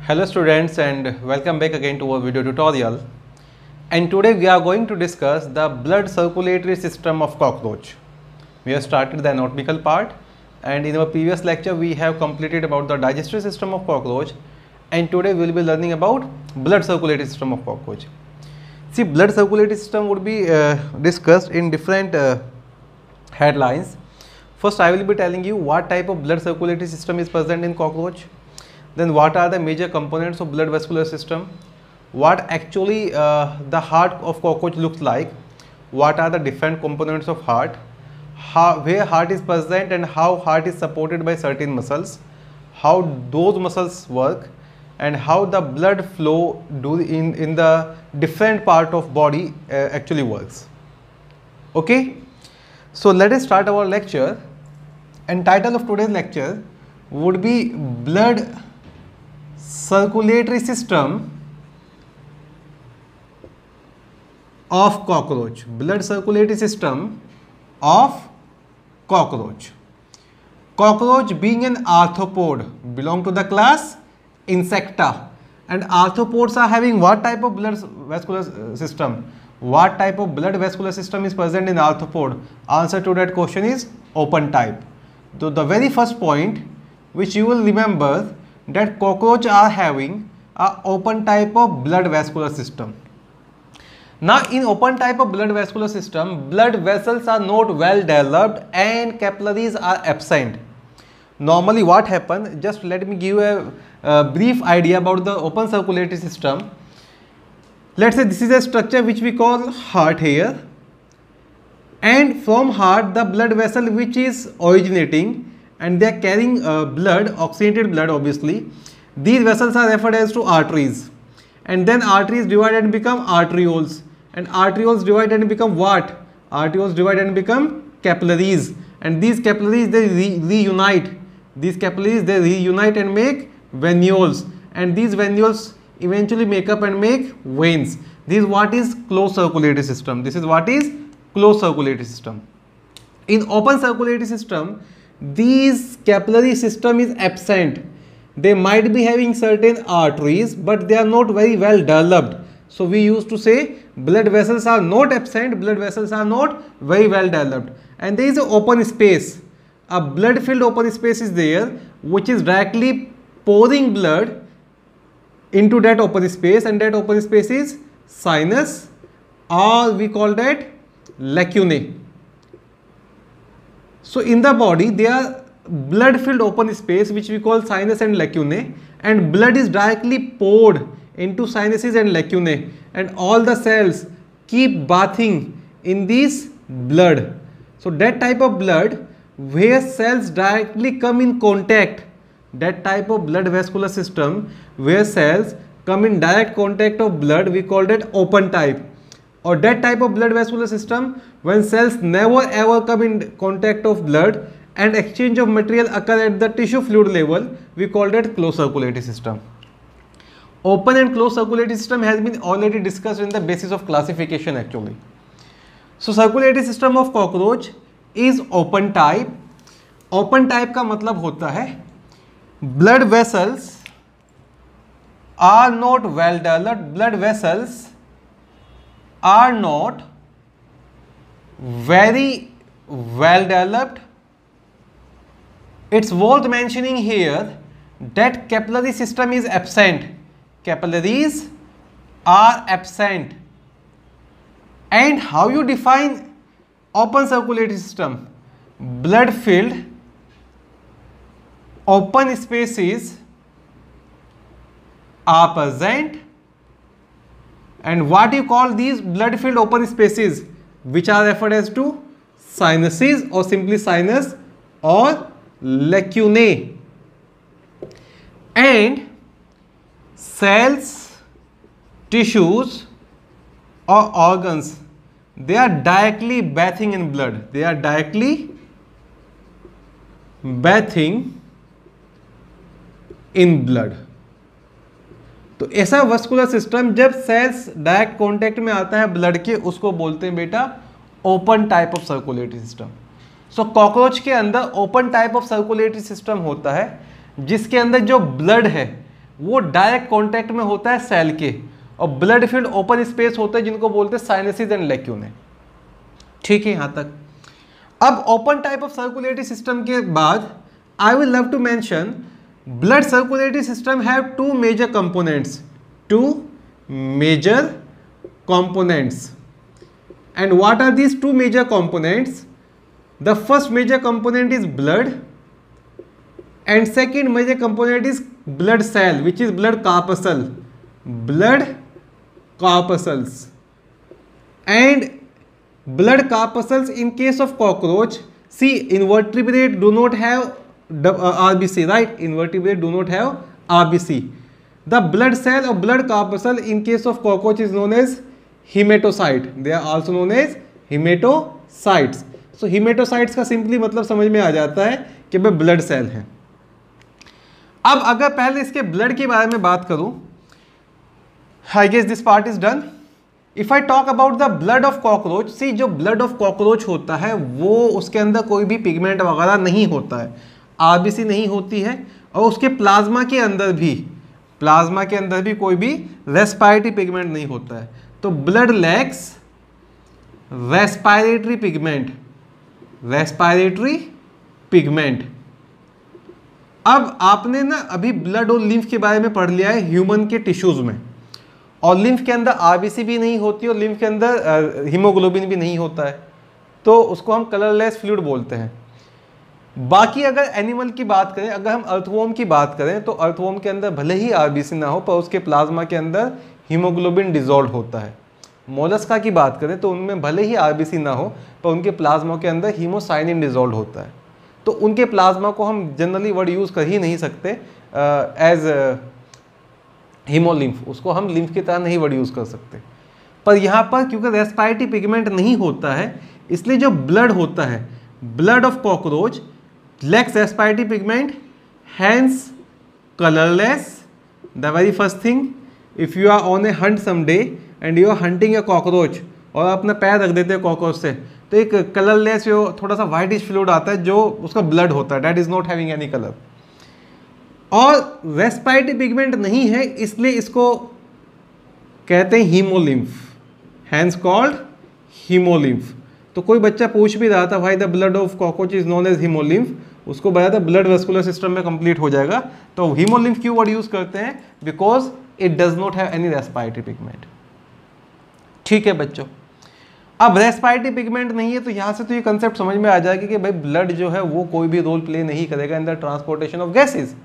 Hello students and welcome back again to our video tutorial, and today we are going to discuss the blood circulatory system of cockroach. We have started the anatomical part, and in our previous lecture we have completed about the digestive system of cockroach, and today we will be learning about blood circulatory system of cockroach. See, blood circulatory system would be discussed in different headlines. First I will be telling you what type of blood circulatory system is present in cockroach. Then what are the major components of blood vascular system, what actually the heart of cockroach looks like, what are the different components of heart, where heart is present and how heart is supported by certain muscles, how those muscles work, and how the blood flow in the different part of body actually works. Okay, so let us start our lecture, and title of today's lecture would be blood circulatory system of cockroach. Blood circulatory system of cockroach. Cockroach, being an arthropod, belong to the class Insecta, and arthropods are having what type of blood vascular system? What type of blood vascular system is present in arthropod? Answer to that question is open type. So the very first point which you will remember, that cockroach are having a open type of blood vascular system. Now in open type of blood vascular system, blood vessels are not well developed and capillaries are absent. Normally what happens, just let me give a brief idea about the open circulatory system. Let's say this is a structure which we call heart here, and from heart the blood vessel which is originating, and they are carrying blood, oxygenated blood obviously. These vessels are referred as to arteries, and then arteries divide and become arterioles, and arterioles divide and become what? Arterioles divide and become capillaries, and these capillaries they reunite. These capillaries they reunite and make venules, and these venules eventually make up and make veins. This is what is closed circulatory system. This is what is closed circulatory system. In open circulatory system, these capillary system is absent. They might be having certain arteries, but they are not very well developed. So we used to say blood vessels are not absent, blood vessels are not very well developed, and there is an open space. A blood filled open space is there which is directly pouring blood into that open space, and that open space is sinus, or we call that lacunae. So in the body there are blood filled open space which we call sinus and lacunae, and blood is directly poured into sinuses and lacunae, and all the cells keep bathing in this blood. So that type of blood where cells directly come in contact, that type of blood vascular system where cells come in direct contact of blood, we call that open type. Or that type of blood vascular system when cells never ever come in contact of blood and exchange of material occur at the tissue fluid level, we call that closed circulatory system. Open and closed circulatory system has been already discussed in the basis of classification actually. So circulatory system of cockroach is open type. Open type का मतलब होता है blood vessels are not well developed, blood vessels are not very well developed. It's worth mentioning here that capillary system is absent. Capillaries are absent. And how you define open circulatory system? Blood filled open spaces are present. And what you call these blood filled open spaces, which are referred as to sinuses, or simply sinus, or lacunae. And cells, tissues or organs, they are directly bathing in blood. They are directly bathing in blood. तो ऐसा vascular system जब sales direct contact में आता है blood के, उसको बोलते हैं बेटा open type of circulatory system. So cockroach के अंदर open type of circulatory system होता है जिसके अंदर जो ब्लड है वो डायरेक्ट कॉन्टैक्ट में होता है सेल के, और ब्लड फील्ड ओपन स्पेस होते हैं जिनको बोलते हैं साइनसेस एंड लैक्यूने। ठीक है यहां तक। अब open type of circulatory system के बाद I will love to mention blood circulatory system have two major components, two major components. And what are these two major components? The first major component is blood, and second major component is blood cell, which is blood corpuscle, blood corpuscles. And blood corpuscles in case of cockroach, see, invertebrate do not have RBC, right? Invertebrate do not have RBC. The blood cell or blood corpuscle in case of cockroach is known as haematocyte, they are also known as haematocytes. So haematocytes का simply मतलब समझ में आ जाता है कि भाई blood cell है। अब अगर पहले इसके ब्लड के बारे में बात करूं, I guess this part is done. If I talk about the blood of cockroach, see जो ब्लड ऑफ कॉकरोच होता है वो उसके अंदर कोई भी पिगमेंट वगैरह नहीं होता है, आरबीसी नहीं होती है, और उसके प्लाज्मा के अंदर भी कोई भी रेस्पिरेटरी पिगमेंट नहीं होता है। तो ब्लड लैक्स रेस्पिरेटरी पिगमेंट। अब आपने ना अभी ब्लड और लिम्फ के बारे में पढ़ लिया है ह्यूमन के टिश्यूज में, और लिम्फ के अंदर आरबीसी भी नहीं होती और लिम्फ के अंदर हीमोग्लोबिन भी नहीं होता है, तो उसको हम कलरलेस फ्लूइड बोलते हैं। बाकी अगर एनिमल की बात करें, अगर हम अर्थवॉर्म की बात करें, तो अर्थवॉर्म के अंदर भले ही आरबीसी ना हो पर उसके प्लाज्मा के अंदर हीमोग्लोबिन डिजोल्व होता है। मोलस्का की बात करें तो उनमें भले ही आरबीसी ना हो पर उनके प्लाज्मा के अंदर हीमोसाइनिन डिजोल्व होता है। तो उनके प्लाज्मा को हम जनरली वर्ड यूज़ कर ही नहीं सकते एज हीमोलिम्फ, उसको हम लिम्फ की तरह नहीं वर्ड यूज़ कर सकते। पर यहाँ पर क्योंकि रेस्पिरेटरी पिगमेंट नहीं होता है, इसलिए जो ब्लड होता है, blood of cockroach lacks respiratory pigment, hence colorless. The very first thing, if you are on a hunt someday and you are hunting a cockroach और अपना पैर रख देते हैं कॉकरोच से, तो एक कलरलेस जो थोड़ा सा वाइटिश फ्लूइड आता है जो उसका ब्लड होता है, that is not having any color। और रेस्पिरेटरी पिगमेंट नहीं है इसलिए इसको कहते हैं हीमोलिम्फ, hence called हीमोलिम्फ। तो कोई बच्चा पूछ भी रहा था भाई the blood of cockroach is known as haemolymph, उसको बताया था ब्लड वेस्कुलर सिस्टम में कंप्लीट हो जाएगा। तो हीमोलिम्फ क्यों वर्ड यूज करते हैं? Because it does not have any respiratory pigment. ठीक है बच्चों, अब रेस्पिरेटरी पिगमेंट नहीं है तो यहाँ से तो ये कंसेप्ट समझ में आ जाएगा कि भाई ब्लड जो है वो कोई भी रोल प्ले नहीं करेगा in the transportation of gases.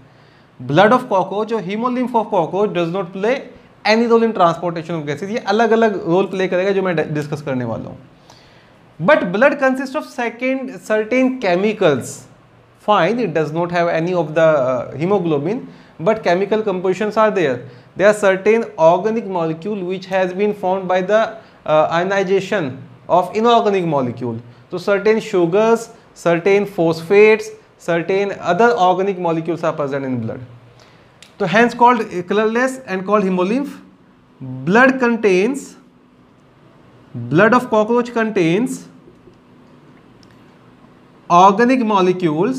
Blood of cockroach और haemolymph of cockroach does not play any role in transportation of gases. ये अलग अलग रोल प्ले करेगा जो मैं डिस्कस करने वाला हूँ। But blood consists of certain chemicals. Fine, it does not have any of the hemoglobin, but chemical compositions are there. There are certain organic molecule which has been formed by the ionization of inorganic molecule. So certain sugars, certain phosphates, certain other organic molecules are present in blood. So hence called colorless and called hemolymph. Blood of cockroach contains organic molecules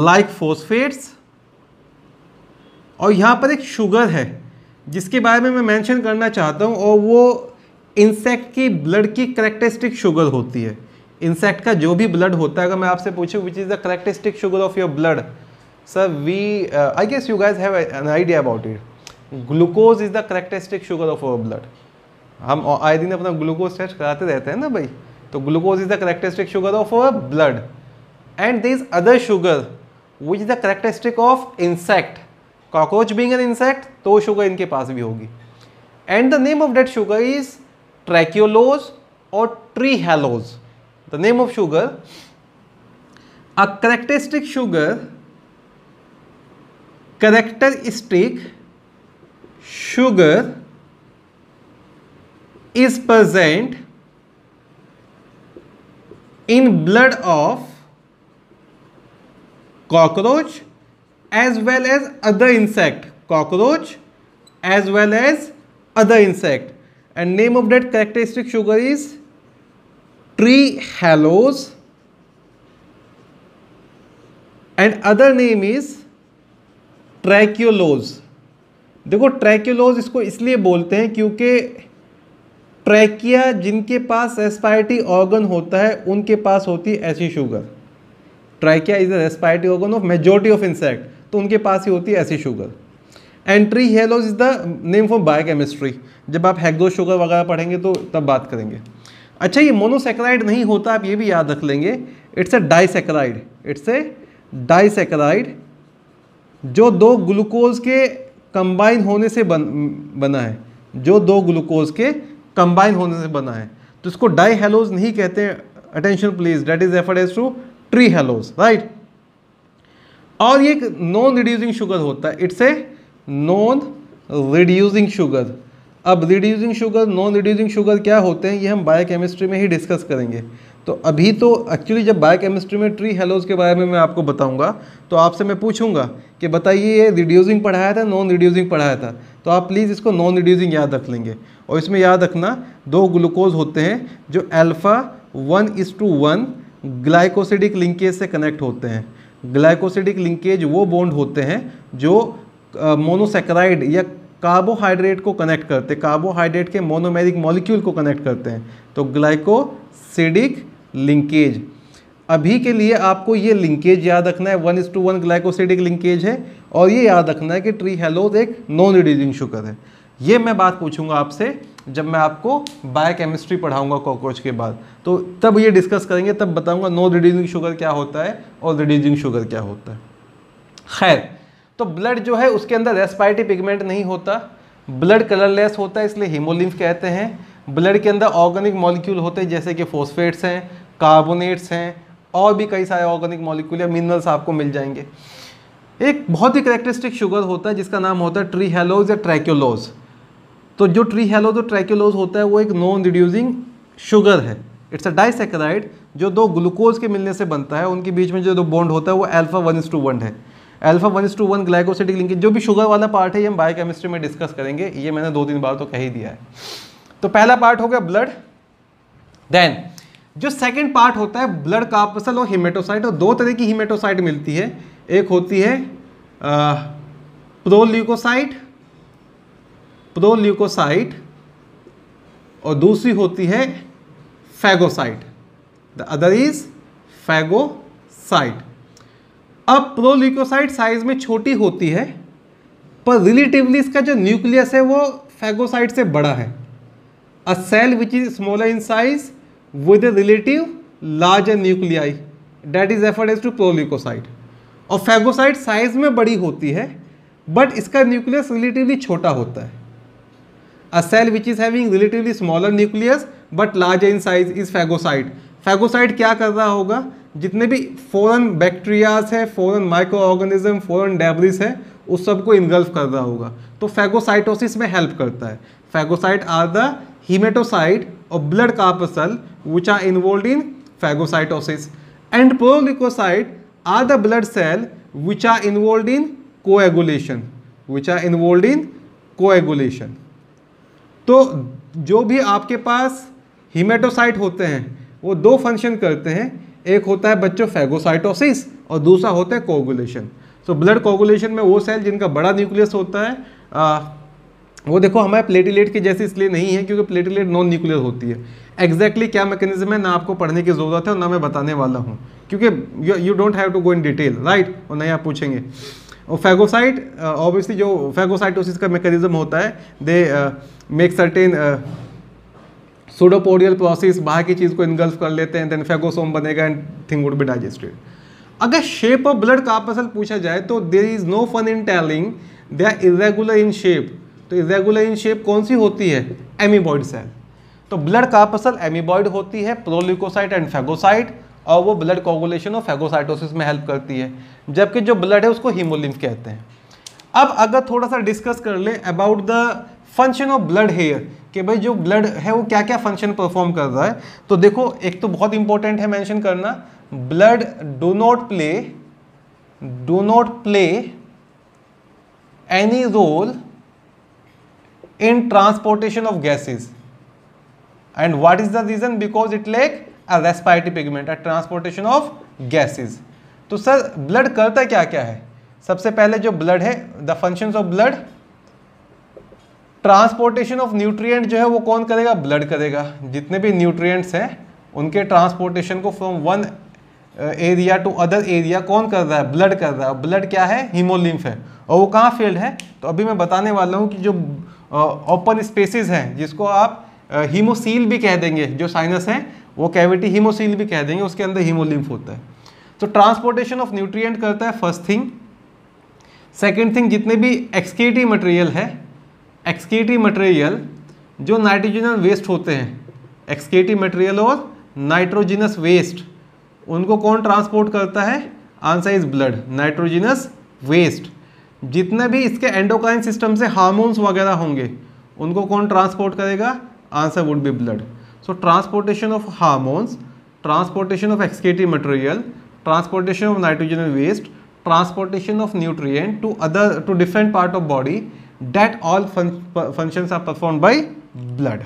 like phosphates, और यहाँ पर एक sugar है जिसके बारे में मैं mention करना चाहता हूँ, और वो इंसेक्ट की ब्लड की करेक्टरिस्टिक शुगर होती है। इंसेक्ट का जो भी ब्लड होता है, अगर मैं आपसे पूछूं which is the characteristic sugar of your blood, sir we I guess you guys have an idea about it. Glucose is the characteristic sugar of our blood. हम आए दिन अपना ग्लूकोज टेस्ट कराते रहते हैं ना भाई, तो glucose is the characteristic sugar of our blood. And this other sugar which is the characteristic of insect, cockroach being an insect तो शुगर इनके पास भी होगी। And the name of that sugar is trehalose और trehalose. The name of sugar, a characteristic sugar, characteristic sugar is present in blood of cockroach as well as other insect, cockroach as well as other insect, and name of that characteristic sugar is trehalose, and other name is ट्रैक्योलोज। देखो ट्रैक्योलोज इसको इसलिए बोलते हैं क्योंकि trachea जिनके पास respiratory organ होता है उनके पास होती है ऐसी sugar. Trachea is the respiratory organ of majority of insect, तो उनके पास ही होती है ऐसी शुगर। And trehalose is the name for biochemistry. जब आप हेक्सो शुगर वगैरह पढ़ेंगे तो तब बात करेंगे। अच्छा, ये मोनोसेकेराइड नहीं होता, आप ये भी याद रख लेंगे, it's a disaccharide. It's a disaccharide जो दो ग्लूकोज के कंबाइन होने से बना है, जो दो ग्लूकोज के कंबाइन होने से बना है, तो इसको डाइहेलोज नहीं कहते हैं। Attention please, that is referred as to trehalose, right. और ये एक नॉन रिड्यूसिंग शुगर होता है, it's a non reducing sugar. अब reducing sugar, non reducing sugar क्या होते हैं, ये हम बायोकेमिस्ट्री में ही डिस्कस करेंगे। तो अभी तो एक्चुअली जब बायोकेमिस्ट्री में ट्रीहेलोज के बारे में मैं आपको बताऊंगा तो आपसे मैं पूछूंगा कि बताइए ये रिड्यूसिंग पढ़ाया था, नॉन रिड्यूसिंग पढ़ाया था, तो आप प्लीज़ इसको नॉन रिड्यूसिंग याद रख लेंगे। और इसमें याद रखना दो ग्लूकोज होते हैं जो अल्फा 1:1 ग्लाइकोसिडिक लिंकेज से कनेक्ट होते हैं। ग्लाइकोसिडिक लिंकेज वो बॉन्ड होते हैं जो मोनोसेकेराइड या कार्बोहाइड्रेट को कनेक्ट करते हैं, कार्बोहाइड्रेट के मोनोमेरिक मॉलिक्यूल को कनेक्ट करते हैं, तो ग्लाइकोसिडिक लिंकेज। अभी के लिए आपको ये लिंकेज याद रखना है, 1:1 ग्लाइकोसिडिक लिंकेज है, और ये याद रखना है कि ट्रीहेलोज एक नॉन रिड्यूसिंग शुगर है। ये मैं बात पूछूंगा आपसे जब मैं आपको बायोकेमिस्ट्री पढ़ाऊंगा कॉकरोच के बाद, तो तब ये डिस्कस करेंगे, तब बताऊंगा नॉन रिड्यूसिंग शुगर क्या होता है और रिड्यूसिंग शुगर क्या होता है। खैर, तो ब्लड जो है उसके अंदर रेस्पिरेटरी पिगमेंट नहीं होता, ब्लड कलरलेस होता है, इसलिए हीमोलिम्फ कहते हैं। ब्लड के अंदर ऑर्गेनिक मॉलिक्यूल होते हैं जैसे कि फॉस्फेट्स हैं, कार्बोनेट्स हैं, और भी कई सारे ऑर्गेनिक मॉलिक्यूल या मिनरल्स आपको मिल जाएंगे। एक बहुत ही करेक्टरिस्टिक शुगर होता है जिसका नाम होता है ट्रीहेलोज या ट्रैक्योलोज। तो जो ट्रीहेलोज और ट्रैक्योलोज होता है वो एक नॉन रिड्यूसिंग शुगर है। इट्स अ डाइसेकेराइड जो दो ग्लूकोज के मिलने से बनता है, उनके बीच में जो दो बॉन्ड होता है वो अल्फा 1:1 है। अल्फा 1:1 ग्लाइकोसिडिक लिंकेज, जो भी शुगर वाला पार्ट है ये हम बायोकेमिस्ट्री में डिस्कस करेंगे, ये मैंने 2-3 बार तो कह ही दिया है। तो पहला पार्ट हो गया ब्लड। देन जो सेकंड पार्ट होता है ब्लड कार्पसल और हिमेटोसाइट, और दो तरह की हिमेटोसाइट मिलती है, एक होती है प्रोल्यूकोसाइट और दूसरी होती है phagocyte. The other is phagocyte. अब प्रोल्यूकोसाइट साइज में छोटी होती है, पर रिलेटिवली इसका जो न्यूक्लियस है वो फैगोसाइट से बड़ा है। A cell which is smaller in size with a relative larger nuclei that is referred as to प्रोल्यूकोसाइट। और फैगोसाइट साइज में बड़ी होती है बट इसका न्यूक्लियस रिलेटिवली छोटा होता है। A cell which is having relatively smaller nucleus but larger in size is phagocyte. Phagocyte क्या कर रहा होगा, जितने भी फॉरेन बैक्टीरियाज है, foreign micro organism, foreign debris है, उस सबको इन्गल्फ कर रहा होगा, तो फैगोसाइटोसिस में हेल्प करता है। Phagocyte are the hematocite or blood corpuscle which are involved in phagocytosis, and proleukocyte are the blood cell which are involved in coagulation, तो जो भी आपके पास हिमेटोसाइट होते हैं वो दो फंक्शन करते हैं, एक होता है बच्चों फैगोसाइटोसिस और दूसरा होता है कोगुलेशन। तो ब्लड कोगुलेशन में वो सेल जिनका बड़ा न्यूक्लियस होता है, वो देखो हमारे प्लेटिलेट के जैसे इसलिए नहीं है क्योंकि प्लेटिलेट नॉन न्यूक्लियर होती है। एग्जैक्टली क्या मैकेनिज्म है ना आपको पढ़ने की ज़रूरत है और ना मैं बताने वाला हूँ, क्योंकि you don't have to go in detail, right, और नहीं आप पूछेंगे। और फैगोसाइट ऑब्वियसली जो फैगोसाइटोसिस का मैकेनिज्म होता है, they make certain pseudopodial process, बाहर की चीज़ को इनगल्फ कर लेते हैं, देन फैगोसोम बनेगा and thing would be digested. अगर शेप ऑफ ब्लड कार्पसल पूछा जाए तो there is no fun in telling they are irregular in shape. तो इरेगुलर इन शेप कौन सी होती है, एमीबॉइड सेल। तो ब्लड कार्पसल एमीबॉइड होती है, प्रोल्यूकोसाइट एंड फैगोसाइट, और वो ब्लड कोगुलेशन और फैगोसाइटोसिस में हेल्प करती है, जबकि जो ब्लड है उसको हीमोलिम्फ कहते हैं। अब अगर थोड़ा सा डिस्कस कर ले about the function of blood here, कि भाई जो ब्लड है वो क्या क्या फंक्शन परफॉर्म कर रहा है, तो देखो एक तो बहुत इंपॉर्टेंट है मेंशन करना, blood do not play any role in transportation of gases, and what is the reason, because it lack a respiratory pigment, a transportation of gases। तो सर ब्लड करता क्या क्या है, सबसे पहले जो ब्लड है, the functions of blood, transportation of nutrient जो है वो कौन करेगा? ब्लड करेगा। जितने भी न्यूट्रिएंट्स हैं उनके ट्रांसपोर्टेशन को from one area to other area कौन कर रहा है? ब्लड कर रहा है। ब्लड क्या है? हीमोलिम्फ है। और वो कहाँ फील्ड है? तो अभी मैं बताने वाला हूँ कि जो ओपन स्पेसेस हैं, जिसको आप हीमोसील भी कह देंगे, जो साइनस है वो कैविटी हीमोसील भी कह देंगे, उसके अंदर हीमोलिम्फ होता है। तो ट्रांसपोर्टेशन ऑफ न्यूट्रिएंट करता है फर्स्ट थिंग। सेकेंड थिंग, जितने भी एक्सक्रीटरी मटेरियल है, एक्सक्रीटरी मटेरियल जो नाइट्रोजनस वेस्ट होते हैं, एक्सक्रीटरी मटेरियल और नाइट्रोजनस वेस्ट, उनको कौन ट्रांसपोर्ट करता है? Answer is blood, nitrogenous waste. जितने भी इसके एंडोक्राइन सिस्टम से हार्मोन्स वगैरह होंगे उनको कौन ट्रांसपोर्ट करेगा? Answer would be blood. So transportation of hormones, transportation of excretory material, transportation of nitrogenous waste, transportation of nutrient to different part of body, that all functions are performed by blood.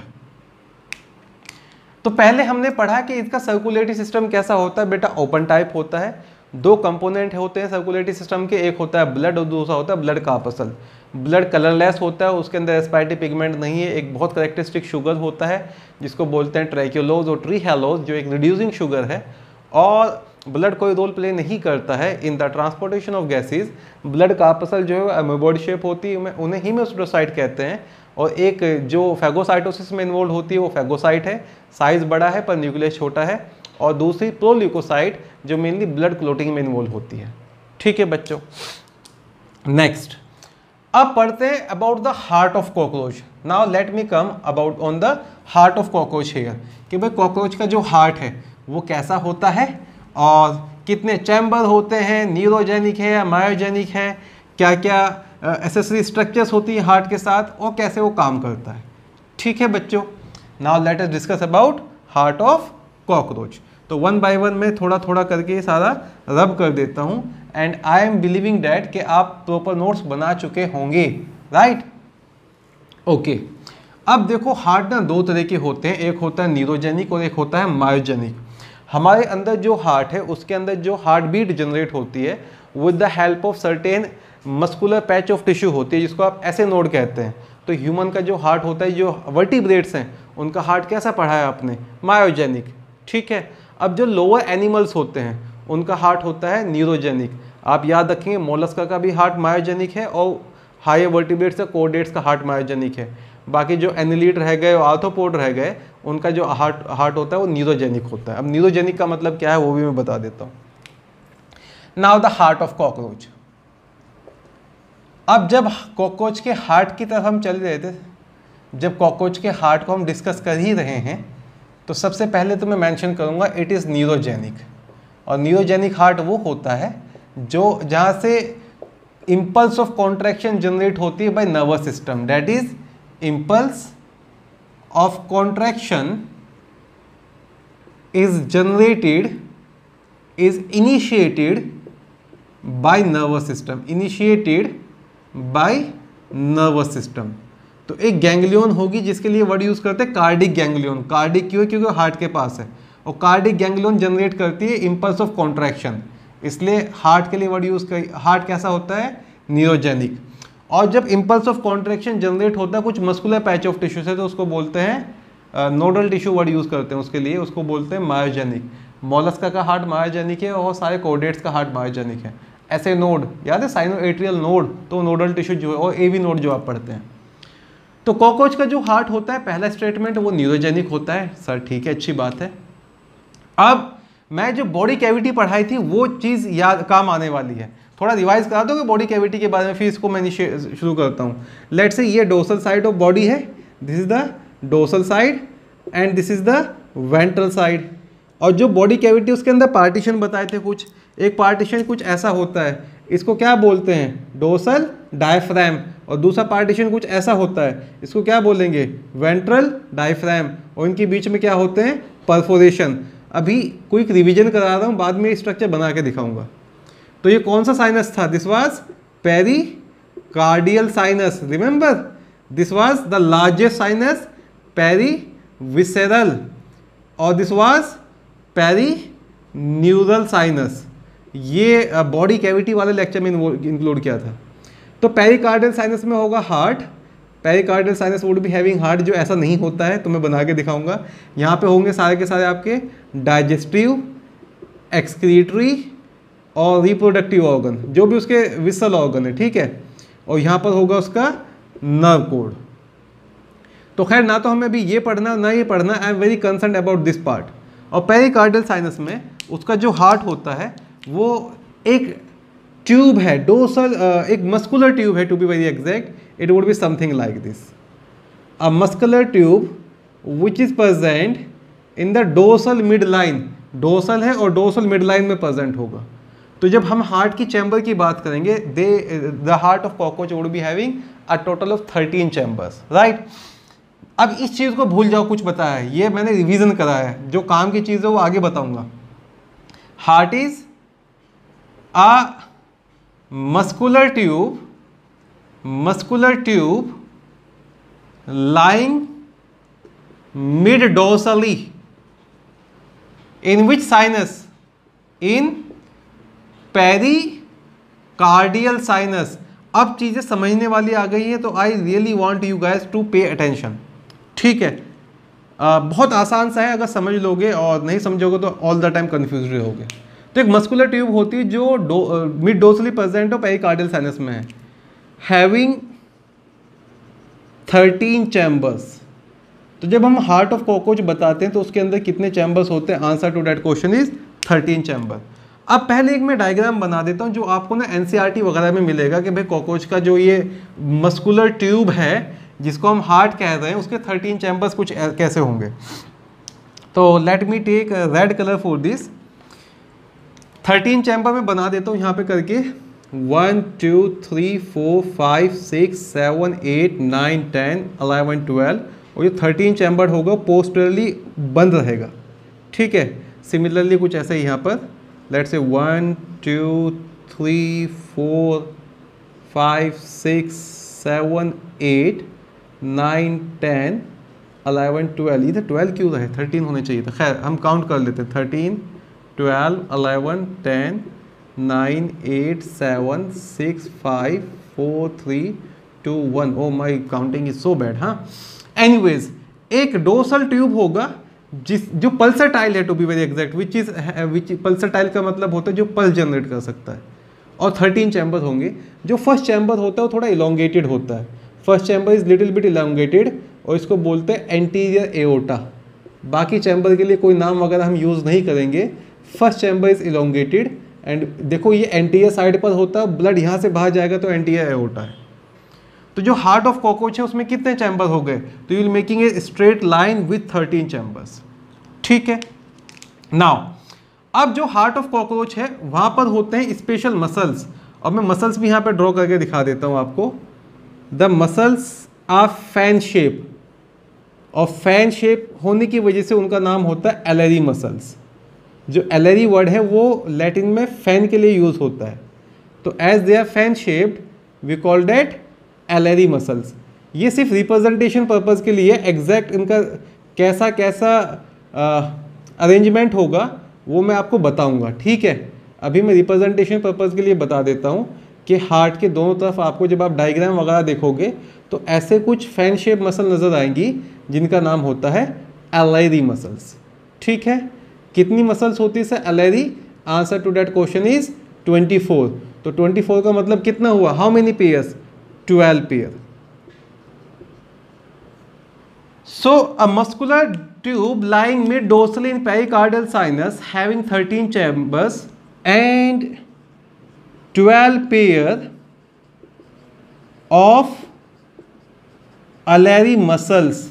तो पहले हमने पढ़ा कि इसका circulatory system कैसा होता है बेटा? ओपन टाइप होता है। दो कंपोनेंट होते हैं सर्कुलेटरी सिस्टम के, एक होता है ब्लड और दूसरा होता है ब्लड कार्पसल। ब्लड कलरलेस होता है, उसके अंदर रेस्पिरेटरी पिगमेंट नहीं है। एक बहुत करेक्टरिस्टिक शुगर होता है जिसको बोलते हैं ट्रैक्योलोज और ट्रीहेलोज, जो एक रिड्यूसिंग शुगर है। और ब्लड कोई रोल प्ले नहीं करता है in the transportation of gases. Blood corpuscle जो है अमीबॉइड शेप होती है, उन्हें हीमोसिडोसाइट कहते हैं। और एक जो फैगोसाइटोसिस में इन्वॉल्व होती है वो फैगोसाइट है, साइज बड़ा है पर न्यूक्लियस छोटा है। और दूसरी प्रोल्यूकोसाइट जो मेनली ब्लड क्लोटिंग में इन्वॉल्व होती है। ठीक है बच्चों, नेक्स्ट अब पढ़ते हैं about the heart of cockroach. Now let me come about on the heart of cockroach here, कि भाई कॉकरोच का जो हार्ट है वो कैसा होता है और कितने चैम्बर होते हैं, न्यूरोजेनिक है या मायोजेनिक है, क्या क्या एसेसरी स्ट्रक्चर्स होती है हार्ट के साथ, और कैसे वो काम करता है। ठीक है बच्चों, now let us discuss about heart of cockroach. तो वन बाय वन मैं थोड़ा थोड़ा करके सारा रब कर देता हूँ, and I am believing that कि आप प्रॉपर नोट्स बना चुके होंगे, राइट? ओके, अब देखो हार्ट ना दो तरह के होते हैं, एक होता है न्यूरोजेनिक और एक होता है मायोजेनिक। हमारे अंदर जो हार्ट है उसके अंदर जो हार्ट बीट जनरेट होती है with the help of certain muscular patch of tissue होती है, जिसको आप ऐसे नोड कहते हैं। तो ह्यूमन का जो हार्ट होता है, जो वर्टिब्रेट्स हैं उनका हार्ट कैसा पढ़ा है आपने? मायोजेनिक। ठीक है, अब जो लोअर एनिमल्स होते हैं उनका हार्ट होता है न्यूरोजेनिक। आप याद रखेंगे मोलस्का का भी हार्ट मायोजेनिक है और हायर वर्टिब्रेट्स या कोर्डेट्स का हार्ट मायोजेनिक है। बाकी जो एनिलीड रह गए और आर्थ्रोपोड रह गए उनका जो हार्ट होता है वो न्यूरोजेनिक होता है। अब न्यूरोजेनिक का मतलब क्या है वो भी मैं बता देता हूँ। Now the heart of cockroach. अब जब कॉकरोच के हार्ट की तरफ हम चल रहे थे, जब कॉकरोच के हार्ट को हम डिस्कस कर ही रहे हैं, तो सबसे पहले तो मैं मेंशन करूंगा इट इज़ न्यूरोजेनिक। और न्यूरोजेनिक हार्ट वो होता है जो जहाँ से इम्पल्स ऑफ कॉन्ट्रैक्शन जनरेट होती है by nervous system, that is impulse of contraction is initiated by nervous system। तो एक गैंग्लियन होगी जिसके लिए वर्ड यूज करते हैं कार्डिक गैंग्लियन। कार्डिक क्यों? क्योंकि हार्ट के पास है, और कार्डिक गैंग्लियन जनरेट करती है इम्पल्स ऑफ कॉन्ट्रैक्शन, इसलिए हार्ट के लिए वर्ड यूज कर। हार्ट कैसा होता है? न्यूरोजेनिक। और जब इम्पल्स ऑफ कॉन्ट्रैक्शन जनरेट होता है कुछ मस्कुलर पैच ऑफ टिश्यू से, तो उसको बोलते हैं नोडल टिश्यू वर्ड यूज करते हैं उसके लिए, उसको बोलते हैं मायोजेनिक। मोलस्का का हार्ट मायोजेनिक है और सारे कोर्डेट्स का हार्ट मायोजेनिक है। ऐसे नोड याद है, साइनोएट्रियल नोड, तो नोडल टिश्यू जो है, और एवी नोड जो आप पढ़ते हैं। तो कॉकरोच का जो हार्ट होता है, पहला स्टेटमेंट वो न्यूरोजेनिक होता है। सर ठीक है, अच्छी बात है। अब मैं जो बॉडी कैविटी पढ़ाई थी वो चीज़ याद काम आने वाली है, थोड़ा रिवाइज करा दोगे बॉडी कैविटी के बारे में, फिर इसको मैं शुरू करता हूँ। लेट्स से ये डोर्सल साइड ऑफ बॉडी है, this is the dorsal side and this is the ventral side. और जो बॉडी कैविटी उसके अंदर पार्टीशन बताए थे कुछ, एक पार्टीशन कुछ ऐसा होता है, इसको क्या बोलते हैं? Dorsal diaphragm. और दूसरा पार्टीशन कुछ ऐसा होता है, इसको क्या बोलेंगे? Ventral diaphragm. और इनके बीच में क्या होते हैं? परफोरेशन। अभी क्विक रिवीजन करा रहा हूँ, बाद में स्ट्रक्चर बना के दिखाऊंगा। तो ये कौन सा साइनस था? This was pericardial sinus, remember this was the largest sinus, perivisceral, और दिस वाज पेरीन्यूरल साइनस। ये बॉडी कैविटी वाले लेक्चर में इंक्लूड किया था। तो पेरिकार्डियल साइनस में होगा heart, pericardial sinus would be having heart, जो ऐसा नहीं होता है तो मैं बना के दिखाऊंगा। यहाँ पे होंगे सारे के सारे आपके डाइजेस्टिव, एक्सक्रीटरी और रिप्रोडक्टिव ऑर्गन, जो भी उसके विसल ऑर्गन है, ठीक है। और यहाँ पर होगा उसका नर्व कोड। तो खैर ना तो हमें अभी ये पढ़ना ना ये पढ़ना, I am very concern about this part. और पेरिकार्डियल साइनस में उसका जो हार्ट होता है वो एक ट्यूब है, डोर्सल, एक मस्कुलर ट्यूब है, to be very exact it would be something like this, a muscular tube which is present in the dorsal mid line, dorsal है और डोर्सल मिड लाइन में प्रेजेंट होगा। तो जब हम हार्ट की चैम्बर की बात करेंगे, the heart of cockroach would be having a total of 13 chambers, right. अब इस चीज़ को भूल जाओ, कुछ बताया है, ये मैंने रिवीजन करा है, जो काम की चीज़ है वो आगे बताऊंगा। Heart is a muscular tube lying mid dorsally in which sinus? In pericardial sinus। अब चीज़ें समझने वाली आ गई है, तो I really want you guys to pay attention, ठीक है। बहुत आसान सा है, अगर समझ लोगे, और नहीं समझोगे तो ऑल द टाइम कन्फ्यूज रहोगे। तो एक मस्कुलर ट्यूब होती है जो मिड डोर्सली प्रेजेंट हो, पेरिकार्डियल साइनस में है, हैविंग 13 चैम्बर्स। तो जब हम हार्ट ऑफ कॉकरोच बताते हैं तो उसके अंदर कितने चैम्बर्स होते हैं? Answer to that question is 13 chamber. अब पहले एक मैं डायग्राम बना देता हूँ जो आपको ना एनसीईआरटी वगैरह में मिलेगा कि भाई कॉकरोच का जो ये मस्कुलर ट्यूब है जिसको हम हार्ट कह रहे हैं, उसके 13 चैम्बर्स कुछ कैसे होंगे। तो let me take red colour for this. 13 chamber में बना देता हूँ यहाँ पे करके, 1 2 3 4 5 6 7 8 9 10 11 12, और ये 13 चैम्बर होगा पोस्टरली बंद रहेगा, ठीक है। सिमिलरली कुछ ऐसे ही यहाँ पर लेट्स से 1 2 3 4 5 6 7 8 9 10 11 12, इधर 12 क्यों रहे? 13 होने चाहिए था। खैर हम काउंट कर लेते हैं, 13 12 11 10 9 8 7 6 5 4 3 2 1। Oh my counting is so bad. हाँ, एनीवेज एक डोर्सल ट्यूब होगा जो पल्सटाइल है, to be very exact, which pulsatile का मतलब होता है जो पल्स जनरेट कर सकता है, और 13 चैम्बर होंगे। जो फर्स्ट चैम्बर होता है वो थोड़ा इलोंगेटेड होता है, first chamber is little bit elongated, और इसको बोलते हैं एंटीरियर एओर्टा। बाकी चैम्बर के लिए कोई नाम वगैरह हम यूज़ नहीं करेंगे। First chamber is elongated, and देखो ये एंटीरियर साइड पर होता है, ब्लड यहाँ से बाहर जाएगा तो एंटीरियर एओर्टा है। तो जो हार्ट ऑफ कॉकरोच है उसमें कितने चैम्बर हो गए? तो you will making a straight line with 13 chambers, ठीक है। नाउ अब जो हार्ट ऑफ कॉकरोच है वहाँ पर होते हैं स्पेशल मसल्स, और मैं मसल्स भी यहाँ पे ड्रॉ करके दिखा देता हूँ आपको। The muscles are fan shape, और फैन शेप होने की वजह से उनका नाम होता है एलरी मसल्स। जो एलरी वर्ड है वो लैटिन में फैन के लिए यूज़ होता है, तो as they are fan shaped we call that alary muscles. ये सिर्फ रिप्रेजेंटेशन पर्पज़ के लिए, एग्जैक्ट इनका कैसा कैसा अरेंजमेंट होगा वो मैं आपको बताऊंगा, ठीक है। अभी मैं रिप्रेजेंटेशन पर्पज़ के लिए बता देता हूँ कि हार्ट के दोनों तरफ आपको जब आप डायग्राम वगैरह देखोगे तो ऐसे कुछ फैन शेप मसल नज़र आएंगी जिनका नाम होता है एलरी मसल्स, ठीक है। कितनी मसल्स होती है sir alary? Answer to that question is 24। तो 24 का मतलब कितना हुआ? How many pairs? 12 pair. So a muscular tube lying mid dorsally in pericardial sinus having 13 chambers and 12 pair of alary muscles।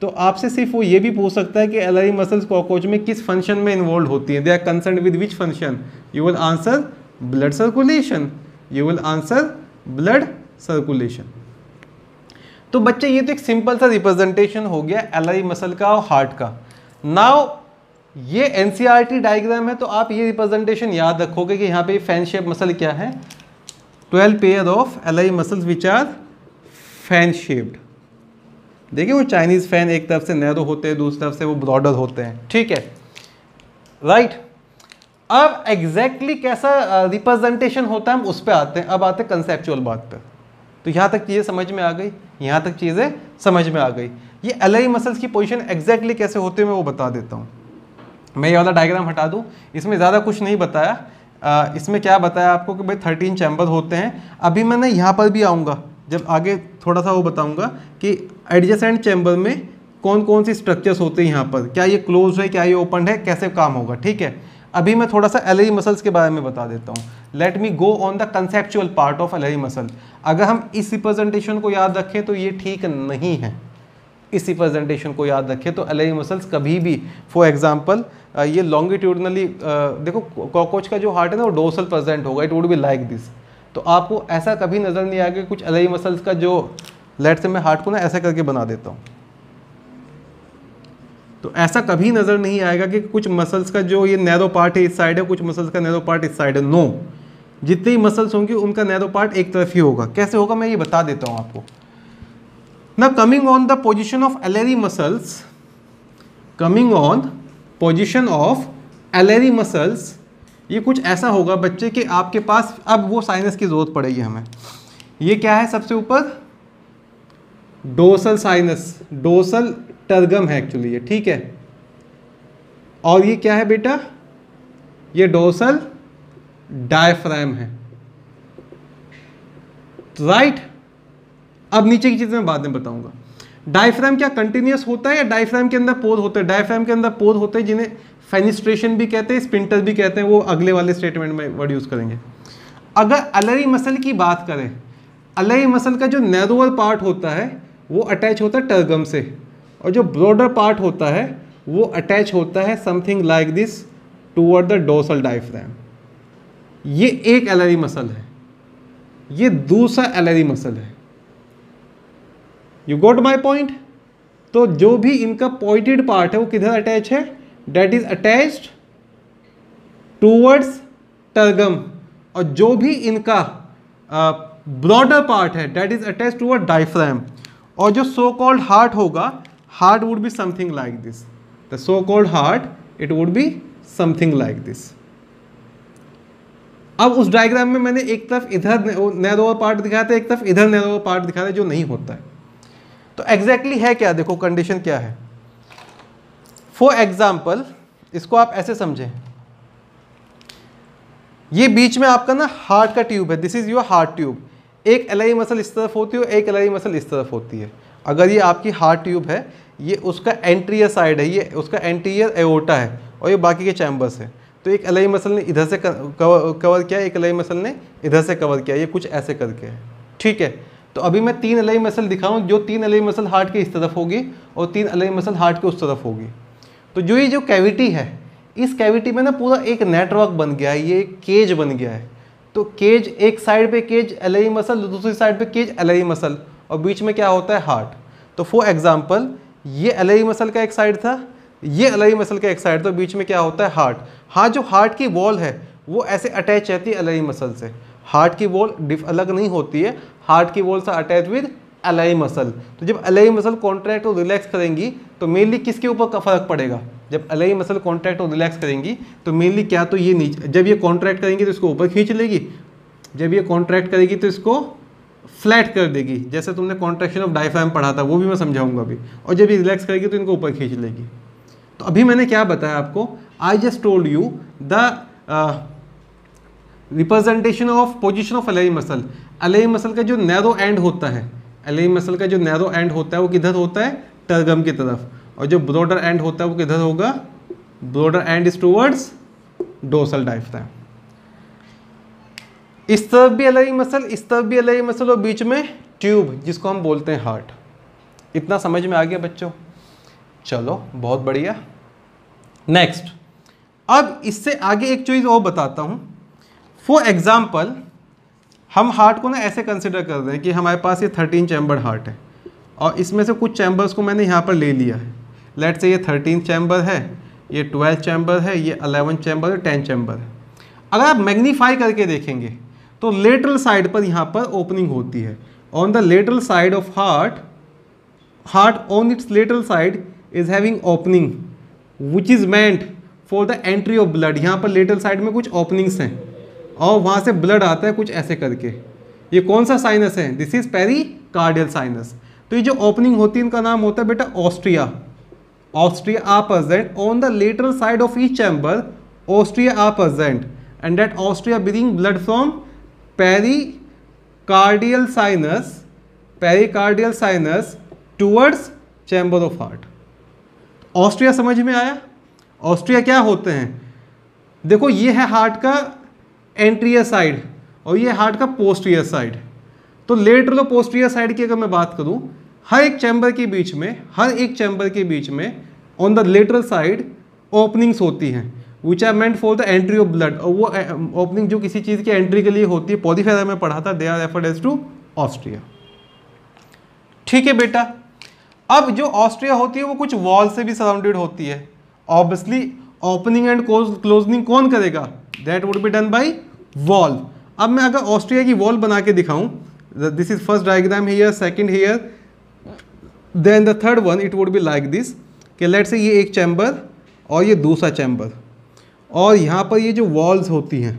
तो आपसे सिर्फ वो ये भी पूछ सकता है कि एलरी मसल्स कॉकरोच में किस फंक्शन में इन्वॉल्व होती हैं। They are concern with which function? You will answer blood circulation, you will answer blood circulation. तो बच्चे ये तो एक सिंपल सा रिप्रेजेंटेशन हो गया एलरी मसल का और हार्ट का। नाउ ये एनसीईआरटी डायग्राम है तो आप ये रिप्रेजेंटेशन याद रखोगे कि यहाँ पे फैन शेप मसल क्या है, 12 pair of alary muscles which are fan shaped. देखिए वो चाइनीज फैन एक तरफ से नैरो होते हैं, दूसरी तरफ से वो ब्रॉडर होते हैं, ठीक है, राइट। अब एग्जैक्टली कैसा रिप्रेजेंटेशन होता है हम उस पर आते हैं। अब आते हैं कंसेप्चुअल बात पर। तो यहाँ तक चीज़ें समझ में आ गई, यहाँ तक चीज़ें समझ में आ गई। ये एलआई मसल्स की पोजीशन एग्जैक्टली कैसे होते हैं मैं वो बता देता हूँ। मैं ये वाला डायग्राम हटा दूँ, इसमें ज़्यादा कुछ नहीं बताया। इसमें क्या बताया आपको कि भाई 13 चैम्बर होते हैं। अभी मैं ना यहाँ पर भी आऊँगा, जब आगे थोड़ा सा वो बताऊँगा कि एडजेसेंट चैम्बर में कौन कौन सी स्ट्रक्चर्स होते हैं यहाँ पर, क्या ये क्लोज है, क्या ये ओपन है, कैसे काम होगा, ठीक है। अभी मैं थोड़ा सा एलआई मसल्स के बारे में बता देता हूँ। Let me go on the conceptual part of LI muscle. अगर हम इस रिप्रेजेंटेशन को याद रखें तो ये ठीक नहीं है। इस रिप्रेजेंटेशन को याद रखें तो एलआई मसल्स कभी भी, फॉर एग्जांपल ये लॉन्गिट्यूडनली, देखो कॉकरोच का जो हार्ट है ना वो डोर्सल प्रेजेंट होगा, it would be like this. तो आपको ऐसा कभी नज़र नहीं आएगा कुछ एलआई मसल्स का जो, लेट से मैं हार्ट को ना ऐसा करके बना देता हूँ, तो ऐसा कभी नज़र नहीं आएगा कि कुछ मसल्स का जो ये नैरो पार्ट है इस साइड है, कुछ मसल्स का नैरो पार्ट इस साइड है। नो, जितनी मसल्स होंगी उनका नैरो पार्ट एक तरफ ही होगा। कैसे होगा मैं ये बता देता हूँ आपको। Now coming on the position of LRE muscles, coming on position of LRE muscles, ये कुछ ऐसा होगा बच्चे कि आपके पास अब वो साइनस की जरूरत पड़ेगी हमें। ये क्या है सबसे ऊपर, डोर्सल साइनस, डोर्सल टर्गम है एक्चुअली ये, ठीक है। और ये क्या है बेटा, ये डोर्सल डायफ्राम है, राइट। अब नीचे की चीज़ मैं बाद में बताऊंगा। डायफ्राम क्या कंटिन्यूस होता है या डायफ्राम के अंदर पोर होते हैं? डायफ्राम के अंदर पोर होते हैं जिन्हें फेनिस्ट्रेशन भी कहते हैं, स्पिंटर भी कहते हैं, वो अगले वाले स्टेटमेंट में वर्ड यूज़ करेंगे। अगर एलआरई मसल की बात करें, एलआरई मसल का जो नैरोअर पार्ट होता है वो अटैच होता है टर्गम से, और जो ब्रॉडर पार्ट होता है वो अटैच होता है something like this toward the dorsal diaphragm. ये एक एलआरई मसल है, ये दूसरा एलआरई मसल है। You got my point. तो जो भी इनका पॉइंटेड पार्ट है वो किधर अटैच है, that is attached towards tergum, और जो भी इनका ब्रॉडर पार्ट है that is attached toward diaphragm. और जो सो कॉल्ड हार्ट होगा, heart would be something like this, the so called heart it would be something like this. अब उस डायग्राम में मैंने एक तरफ इधर नैरोअर पार्ट दिखाया था, एक तरफ इधर नैरोअर पार्ट दिखाया था, जो नहीं होता है। तो एग्जैक्टली है क्या, देखो कंडीशन क्या है। फॉर एग्जाम्पल इसको आप ऐसे समझें, ये बीच में आपका ना हार्ट का ट्यूब है, this is your heart tube. एक एलआरई मसल इस तरफ होती है, एक एलआरई मसल इस तरफ होती है। अगर ये आपकी हार्ट ट्यूब है, ये उसका एंटीरियर साइड है, ये उसका एंटीरियर एओर्टा है, और ये बाकी के चैम्बर्स है। तो एक एलआरई मसल ने इधर से कवर किया, एक एलआरई मसल ने इधर से कवर किया, ये कुछ ऐसे करके है, ठीक है। तो अभी मैं 3 एलआरई मसल दिखाऊं, जो 3 एलआरई मसल हार्ट के इस तरफ होगी और 3 एलआरई मसल हार्ट के उस तरफ होगी। तो जो ये जो कैविटी है, इस कैविटी में ना पूरा एक नेटवर्क बन गया है, ये एक केज बन गया है। तो केज, एक साइड पे केज एलआरई मसल, दूसरी साइड पे केज एलआरई मसल, और बीच में क्या होता है, हार्ट। तो फॉर एग्जाम्पल ये एलआरई मसल का एक साइड था, ये एलआरई मसल का एक साइड, तो बीच में क्या होता है, हार्ट। हाँ, जो हार्ट की वॉल है वो ऐसे अटैच रहती है एलआरई मसल से। हार्ट की वॉल अलग नहीं होती है, हार्ट की वॉल से अटैच विद एलआरई मसल। तो जब एलआरई मसल कॉन्ट्रैक्ट और रिलैक्स करेंगी तो मेनली किसके ऊपर का फर्क पड़ेगा, जब एलआरई मसल कॉन्ट्रैक्ट और रिलैक्स करेंगी तो मेनली क्या, तो ये नीचे, जब ये कॉन्ट्रैक्ट करेंगी तो इसको ऊपर खींच लेगी, जब ये कॉन्ट्रैक्ट करेगी तो इसको फ्लैट कर देगी, जैसे तुमने कॉन्ट्रैक्शन ऑफ डायफ्राम पढ़ा था, वो भी मैं समझाऊंगा अभी। और जब ये रिलैक्स करेगी तो इनको ऊपर खींच लेगी। तो अभी मैंने क्या बताया आपको, I just told you the representation of position of LRE muscle. LRE muscle का जो नैरो एंड होता है, एलआरई मसल का जो नैरो एंड होता है वो किधर होता है, टर्गम की तरफ, और जो ब्रॉडर एंड होता है वो किधर होगा, broader and is towards dorsal diaphragm. इस तरफ भी एलआरई मसल, इस तरफ भी एलआरई मसल, और बीच में ट्यूब जिसको हम बोलते हैं हार्ट। इतना समझ में आ गया बच्चों? चलो बहुत बढ़िया। नेक्स्ट, अब इससे आगे एक चीज़ और बताता हूँ। फॉर एग्जाम्पल हम हार्ट को ना ऐसे कंसिडर कर रहे हैं कि हमारे पास ये 13 चैम्बर हार्ट है, और इसमें से कुछ चैम्बर्स को मैंने यहाँ पर ले लिया है। लेट से ये 13 चैम्बर है, ये 12 चैम्बर है, ये 11 चैम्बर है, 10 चैम्बर है। अगर आप मैग्नीफाई करके देखेंगे तो लेटरल साइड पर यहाँ पर ओपनिंग होती है। On the lateral side of heart, heart on it's lateral side is having opening which is meant for the entry of blood, यहाँ पर लेटरल साइड में कुछ ओपनिंग्स हैं और वहाँ से ब्लड आता है कुछ ऐसे करके। ये कौन सा साइनस है? This is pericardial sinus. तो ये जो ओपनिंग होती है इनका नाम होता है बेटा ostia. Ostia are present on the lateral side of each chamber, ostia are present and that ostia bring blood from pericardial sinus towards chamber of heart. Ostia समझ में आया? ऑस्ट्रिया क्या होते हैं? देखो ये है हार्ट का एंटीरियर साइड और ये हार्ट का पोस्टीरियर साइड। तो लेटरल और पोस्टीरियर साइड की अगर मैं बात करूं, हर एक चैम्बर के बीच में on the lateral side openings होती हैं which are meant for the entry of blood. और वो ओपनिंग जो किसी चीज़ की एंट्री के लिए होती है, पॉलीफेरा में पढ़ा था, they are referred as to ostia. ठीक है बेटा। अब जो ऑस्ट्रिया होती है वो कुछ वॉल से भी सराउंडेड होती है। ऑब्वियसली ओपनिंग एंड क्लोजनिंग कौन करेगा? That would be done by wall. अब मैं अगर ऑस्ट्रिया की वॉल बना के दिखाऊं, this is first diagram here, second here, then the third one it would be like this कि लेट्स से ये एक चैम्बर और ये दूसरा चैम्बर, और यहाँ पर ये जो वॉल्स होती हैं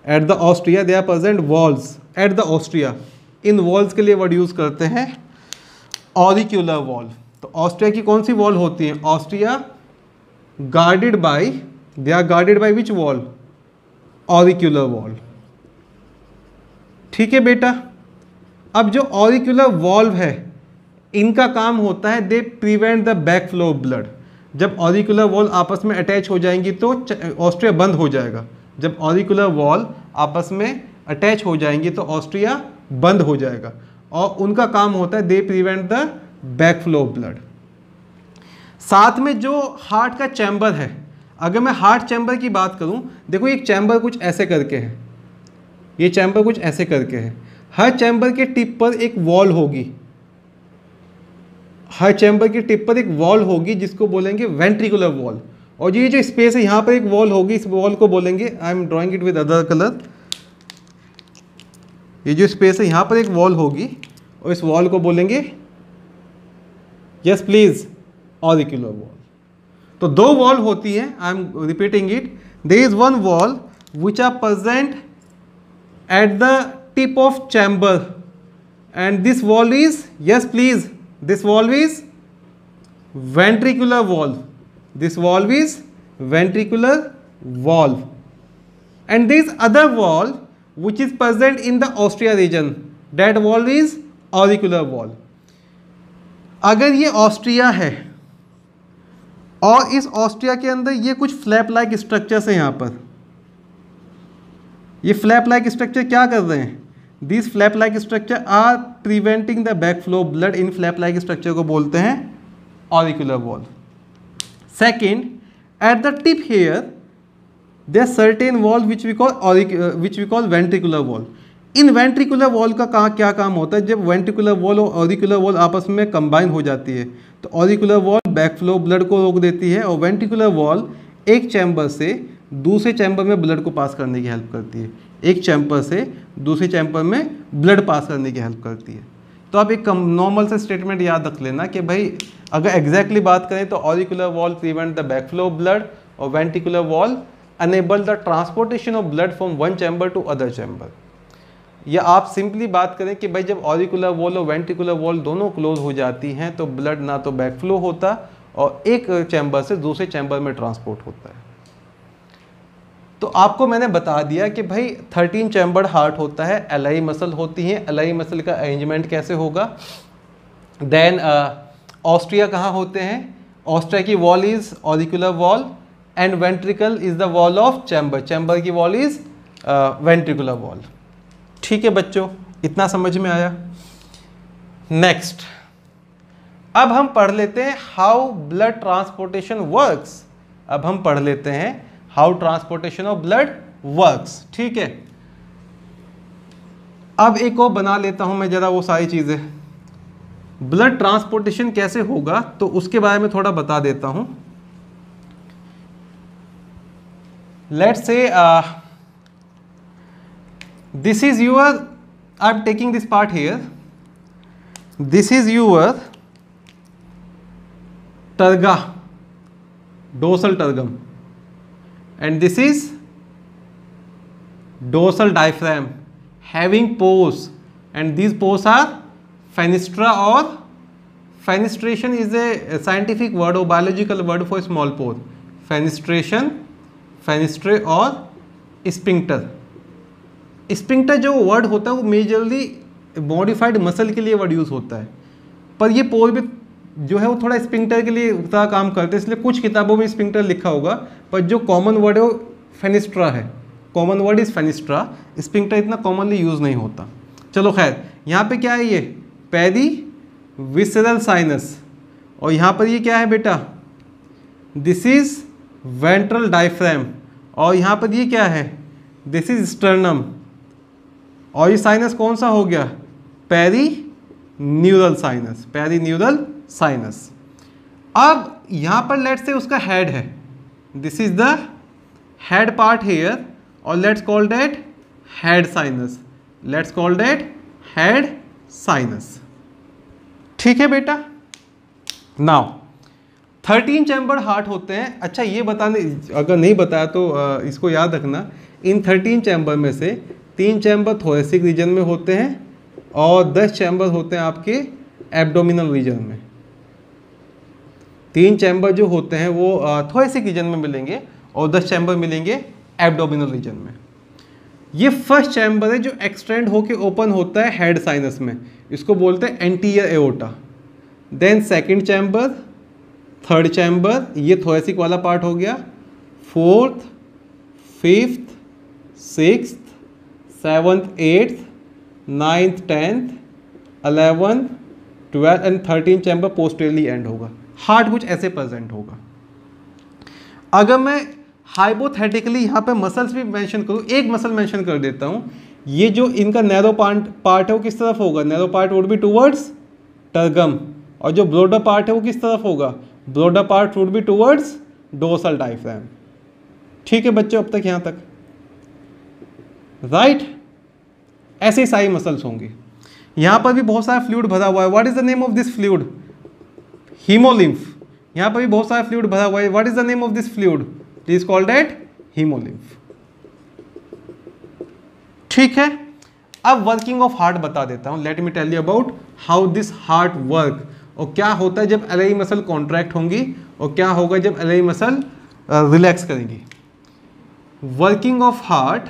at the ostia, they are present walls at the ostia. इन वॉल्स के लिए वर्ड यूज़ करते हैं ऑरिक्यूलर वॉल। तो ऑस्ट्रिया की कौन सी वॉल होती है? Ostia guarded by, they are guarded by which wall? Auricular wall. ठीक है बेटा। अब जो ऑरिक्यूलर वॉल्व है इनका काम होता है they prevent the back flow of blood. जब ऑरिक्यूलर वॉल आपस में अटैच हो जाएंगी तो ऑस्ट्रिया बंद हो जाएगा। जब ऑरिक्यूलर वॉल आपस में अटैच हो जाएंगी तो ऑस्ट्रिया बंद हो जाएगा, और उनका काम होता है they prevent the back flow of blood. साथ में जो हार्ट का चैम्बर है, अगर मैं हार्ट चैम्बर की बात करूं, देखो एक चैम्बर कुछ ऐसे करके है, ये चैम्बर कुछ ऐसे करके है। हर चैम्बर के टिप पर एक वॉल होगी, हर चैम्बर की टिप पर एक वॉल होगी जिसको बोलेंगे वेंट्रिकुलर वॉल। और ये जो स्पेस है यहाँ पर एक वॉल होगी, इस वॉल को बोलेंगे, I am drawing it with other colour, ये जो स्पेस है यहाँ पर एक वॉल होगी और इस वॉल को बोलेंगे, यस प्लीज, ऑरिक्यूलर वॉल। तो दो वॉल होती हैं, I am repeating it, there is one wall which are present at the tip of chamber and this wall is, yes please, this wall is ventricular valve. This valve is ventricular valve. And this other valve which is present in the ostria region, that valve is auricular valve. अगर ये Austria है और इस Austria के अंदर ये कुछ flap like structures हैं, यहाँ पर ये फ्लैप लाइक स्ट्रक्चर क्या कर रहे हैं? This flap like structure are preventing the back flow of blood. इन फ्लैप लाइक स्ट्रक्चर को बोलते हैं auricular valve. Second, at the tip here, there are certain valve which we call ventricular valve. In ventricular valve का क्या काम होता है? जब ventricular valve और auricular valve आपस में कंबाइन हो जाती है तो auricular valve back flow blood को रोक देती है और ventricular valve एक चैम्बर से दूसरे चैम्बर में ब्लड को पास करने की हेल्प करती है। एक चैम्बर से दूसरे चैम्बर में ब्लड पास करने की हेल्प करती है। तो आप एक नॉर्मल से स्टेटमेंट याद रख लेना कि भाई अगर एग्जैक्टली बात करें तो auricular wall prevent the back flow of blood और ventricular wall enable the transportation of blood from one chamber to other chamber. या आप सिंपली बात करें कि भाई जब ऑरिकुलर वॉल और वेंट्रिकुलर वॉल दोनों क्लोज हो जाती हैं तो ब्लड ना तो बैक फ्लो होता और एक चैम्बर से दूसरे चैम्बर में ट्रांसपोर्ट होता है। तो आपको मैंने बता दिया कि भाई 13 चैम्बर्ड हार्ट होता है, एलआई मसल होती हैं, एलआई मसल का अरेंजमेंट कैसे होगा। देन ऑस्ट्रिया कहाँ होते हैं? ऑस्ट्रिया की wall is auricular wall and ventricle is the wall of chamber, chamber की वॉल इज वेंट्रिकुलर वॉल। ठीक है बच्चों, इतना समझ में आया। नेक्स्ट, अब हम पढ़ लेते हैं हाउ ब्लड ट्रांसपोर्टेशन वर्क्स। अब हम पढ़ लेते हैं how transportation of blood works. ठीक है, अब एक और बना लेता हूं मैं जरा वो सारी चीजें। ब्लड ट्रांसपोर्टेशन कैसे होगा तो उसके बारे में थोड़ा बता देता हूं। Let's say this is your, I am taking this part here, this is your टर्गा, dorsal tergum. and this is dorsal diaphragm having pores, and these pores are fenestra, or fenestration is a scientific word or biological word for small pore. Fenestration, fenestre और sphincter. Sphincter जो word होता है वो majorly modified muscle के लिए word use होता है, पर ये पोर भी जो है वो थोड़ा स्पिंक्टर के लिए उतना काम करते हैं, इसलिए कुछ किताबों में स्पिंक्टर लिखा होगा, पर जो कॉमन वर्ड है वो फेनिस्ट्रा है. Common word is fenestra. Sphincter इतना कॉमनली यूज़ नहीं होता. चलो खैर, यहाँ पे क्या है, ये पेरी विसरल साइनस, और यहाँ पर ये क्या है बेटा, दिस इज वेंट्रल डायफ्राम, और यहाँ पर ये क्या है, दिस इज स्टर्नम, और ये साइनस कौन सा हो गया, perineural sinus. Perineural sinus. अब यहाँ पर लेट्स से उसका हेड है, this is the head part here, और let's call that head sinus. Let's call that head sinus. ठीक है बेटा. नाउ 13 चैम्बर हार्ट होते हैं. अच्छा ये बताने, अगर नहीं बताया तो इसको याद रखना, इन 13 चैम्बर में से 3 चैम्बर थोरेसिक रीजन में होते हैं और 10 चैम्बर होते हैं आपके एब्डोमिनल रीजन में. 3 चैम्बर जो होते हैं वो थोरेसिक रीजन में मिलेंगे और 10 चैम्बर मिलेंगे एब्डोमिनल रीजन में. ये फर्स्ट चैम्बर है जो एक्सटेंड होके ओपन होता है हेड साइनस में, इसको बोलते हैं anterior aorta. Then second chamber, third chamber, ये थोरेसिक वाला पार्ट हो गया, fourth, fifth, sixth, seventh, eighth, ninth, 10th, 11th, 12th and 13 chamber posteriorly end होगा. हार्ट कुछ ऐसे प्रेजेंट होगा. अगर मैं हाइपोथेटिकली यहाँ पे मसल्स भी मेंशन करूँ, एक मसल मेंशन कर देता हूँ. ये जो इनका नैरो पार्ट है वो किस तरफ होगा, narrow part would be towards tergum, और जो ब्रॉडर पार्ट है वो किस तरफ होगा, broader part would be towards dorsal diaphragm. ठीक है बच्चों, अब तक यहाँ तक राइट. ऐसे ही सारी मसल्स होंगी. यहाँ पर भी बहुत सारा फ्लूइड भरा हुआ है. What is the name of this fluid, haemolymph. यहाँ पर भी बहुत सारा फ्लूइड भरा हुआ है. What is the name of this fluid, it is called at haemolymph. ठीक है. अब वर्किंग ऑफ हार्ट बता देता हूँ. Let me tell you about how this heart work, और क्या होता है जब एलआई मसल कॉन्ट्रैक्ट होंगी और क्या होगा जब एलआई मसल रिलैक्स करेंगी. वर्किंग ऑफ हार्ट,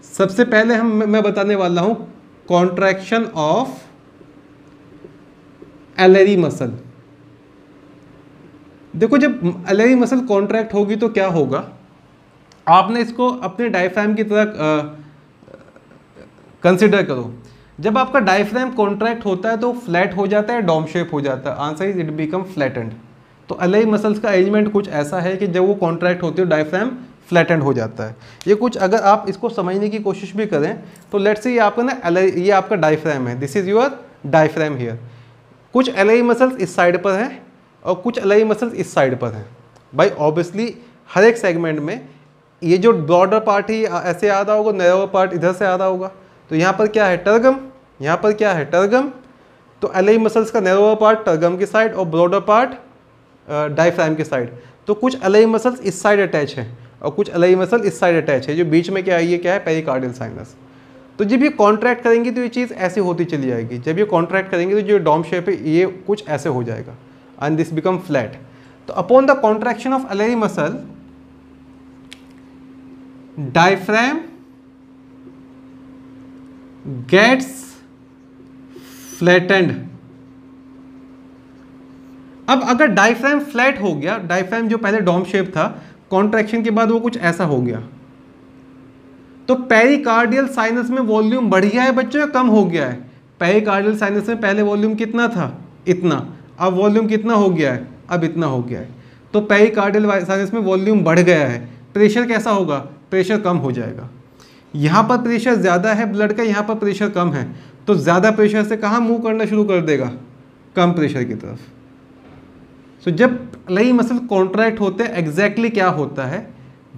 सबसे पहले मैं बताने वाला हूं कॉन्ट्रैक्शन ऑफ एलआई मसल. देखो जब एलआई मसल कॉन्ट्रैक्ट होगी तो क्या होगा, आपने इसको अपने डायफ्राम की तरह कंसिडर करो. जब आपका डायफ्राम कॉन्ट्रैक्ट होता है तो फ्लैट हो जाता है, डोम शेप हो जाता है. Answer is it become flattened. तो एलआई मसल्स का अरेंजमेंट कुछ ऐसा है कि जब वो कॉन्ट्रैक्ट होती है डायफ्राम फ्लैटेंड हो जाता है. ये कुछ अगर आप इसको समझने की कोशिश भी करें तो लेट्स से ये आपका ना एलआई, ये आपका डायफ्राम है, this is your diaphragm here. कुछ एलआई मसल्स इस साइड पर है और कुछ एलआई मसल्स इस साइड पर है. भाई ऑब्वियसली हर एक सेगमेंट में ये जो ब्रॉडर पार्ट ही ऐसे आ रहा होगा, नैरोअर पार्ट इधर से आ रहा होगा. तो यहाँ पर क्या है, टर्गम. यहाँ पर क्या है, टर्गम. तो एलआई मसल्स का नैरोअर पार्ट टर्गम की साइड और ब्रॉडर पार्ट डायफ्राम की साइड. तो कुछ एलआई मसल्स इस साइड अटैच है और कुछ एलआई मसल इस साइड अटैच है. जो बीच में क्या है, ये क्या है, पेरिकार्डियल साइनस. तो जब ये कॉन्ट्रैक्ट करेंगे तो ये चीज़ ऐसे होती चली जाएगी. जब ये कॉन्ट्रैक्ट करेंगे तो जो डॉम शेप है ये कुछ ऐसे हो जाएगा एंड दिस बिकम फ्लैट. तो upon the contraction of LI muscle, diaphragm gets flattened. अब अगर डायफ्राम फ्लैट हो गया, डायफ्राम जो पहले डॉम शेप था, कॉन्ट्रैक्शन के बाद वो कुछ ऐसा हो गया, तो पेरिकार्डियल साइनस में वॉल्यूम बढ़ गया है बच्चों या कम हो गया है. पेरिकार्डियल साइनस में पहले वॉल्यूम कितना था, इतना. अब वॉल्यूम कितना हो गया है, अब इतना हो गया है. तो पेरिकार्डियल साइनस में वॉल्यूम बढ़ गया है. प्रेशर कैसा होगा, प्रेशर कम हो जाएगा. यहाँ पर प्रेशर ज़्यादा है ब्लड का, यहाँ पर प्रेशर कम है. तो ज़्यादा प्रेशर से कहाँ मूव करना शुरू कर देगा, कम प्रेशर की तरफ. सो जब एलआई मसल कॉन्ट्रैक्ट होते हैं एग्जैक्टली क्या होता है,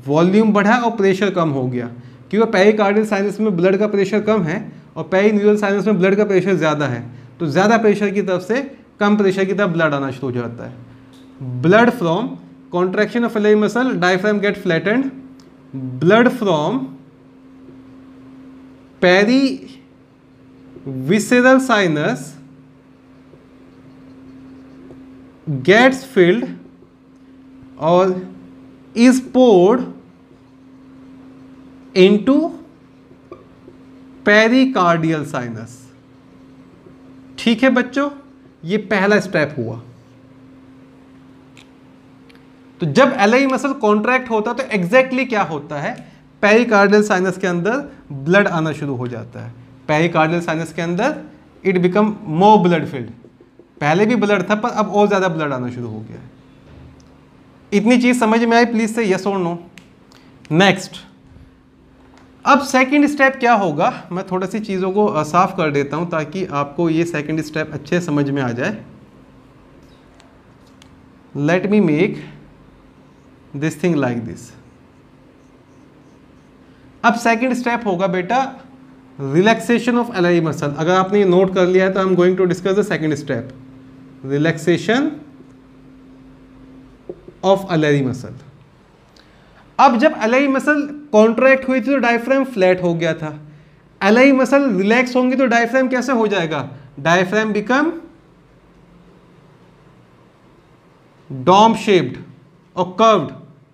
वॉल्यूम बढ़ा और प्रेशर कम हो गया. क्योंकि पेरिकार्डियल साइनस में ब्लड का प्रेशर कम है और पेरिन्यूरल साइनस में ब्लड का प्रेशर ज़्यादा है. तो ज़्यादा प्रेशर की तरफ से कम प्रेशर की तरफ ब्लड आना शुरू हो जाता है. Blood from contraction of iliac muscle, diaphragm get flattened, blood from perivisceral sinus gets filled or is poured into pericardial sinus. ठीक है बच्चों, ये पहला स्टेप हुआ। तो जब एलआई मसल कॉन्ट्रैक्ट होता है तो एग्जैक्टली क्या होता है, पेरिकार्डियल साइनस के अंदर ब्लड आना शुरू हो जाता है। पेरिकार्डियल साइनस के अंदर it become more blood filled. पहले भी ब्लड था पर अब और ज्यादा ब्लड आना शुरू हो गया है। इतनी चीज समझ में आई प्लीज से यस और नो। नेक्स्ट, अब सेकंड स्टेप क्या होगा, मैं थोड़ी सी चीज़ों को साफ कर देता हूं ताकि आपको ये सेकंड स्टेप अच्छे समझ में आ जाए। Let me make this thing like this. अब सेकंड स्टेप होगा बेटा रिलैक्सेशन ऑफ एलआई मसल। अगर आपने ये नोट कर लिया है तो I am going to discuss the second step, relaxation of LI muscle. अब जब एलआई मसल कॉन्ट्रैक्ट हुई थी तो डायफ्राम फ्लैट हो गया था। एलआई मसल रिलैक्स होंगी तो डायफ्राम कैसे हो जाएगा, डायफ्राम बिकम डॉम शेप्ड और curved.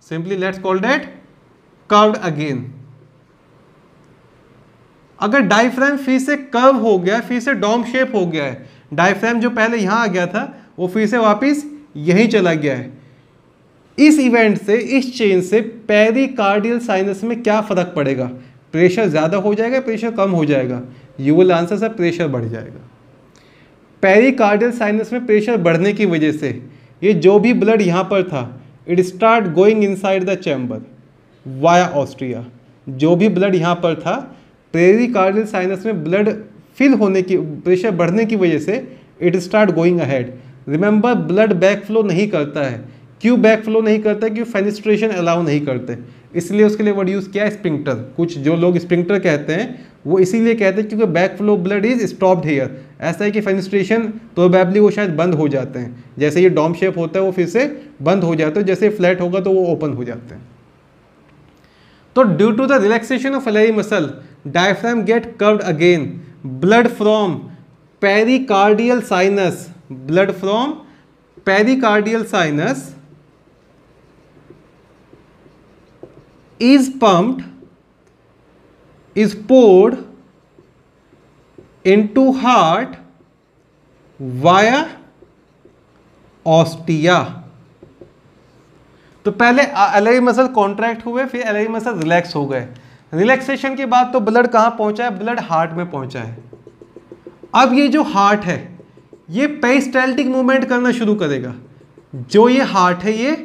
Simply let's call that curved again. अगर डायफ्राम फिर से कर्व हो गया, फिर से डॉम शेप हो गया है, डायफ्राम जो पहले यहां आ गया था वो फिर से वापस यहीं चला गया है, इस इवेंट से, इस चेंज से पेरिकार्डियल साइनस में क्या फर्क पड़ेगा, प्रेशर ज्यादा हो जाएगा, प्रेशर कम हो जाएगा? You will answer sir pressure बढ़ जाएगा। पेरिकार्डियल साइनस में प्रेशर बढ़ने की वजह से ये जो भी ब्लड यहाँ पर था it start going inside the chamber via Austria. जो भी ब्लड यहाँ पर था पेरिकार्डियल साइनस में ब्लड फिल होने की, प्रेशर बढ़ने की वजह से it start going ahead. Remember blood back flow नहीं करता है। क्यों बैक फ्लो नहीं करता? क्यों फेनिस्ट्रेशन अलाउ नहीं करते, इसलिए उसके लिए वर्ड यूज किया स्पिंक्टर। कुछ जो लोग स्पिंक्टर कहते हैं वो इसीलिए कहते हैं क्योंकि back flow blood is stopped here. ऐसा है कि फेनिस्ट्रेशन प्रोबेबली वो शायद बंद हो जाते हैं, जैसे ये डॉम शेप होता है वो फिर से बंद हो जाता है, जैसे फ्लैट होगा तो वो ओपन हो जाते हैं। तो due to the relaxation of LI muscle diaphragm get curved again, blood from pericardial sinus, blood from pericardial sinus is pumped, is poured into heart via ostia। तो पहले एलआई मसल कॉन्ट्रैक्ट हुए, फिर LI muscle relax हो गए। Relaxation के बाद तो blood कहाँ पहुंचा है, ब्लड हार्ट में पहुंचा है। अब ये जो हार्ट है ये पेरिस्टाल्टिक मूवमेंट करना शुरू करेगा। जो ये हार्ट है ये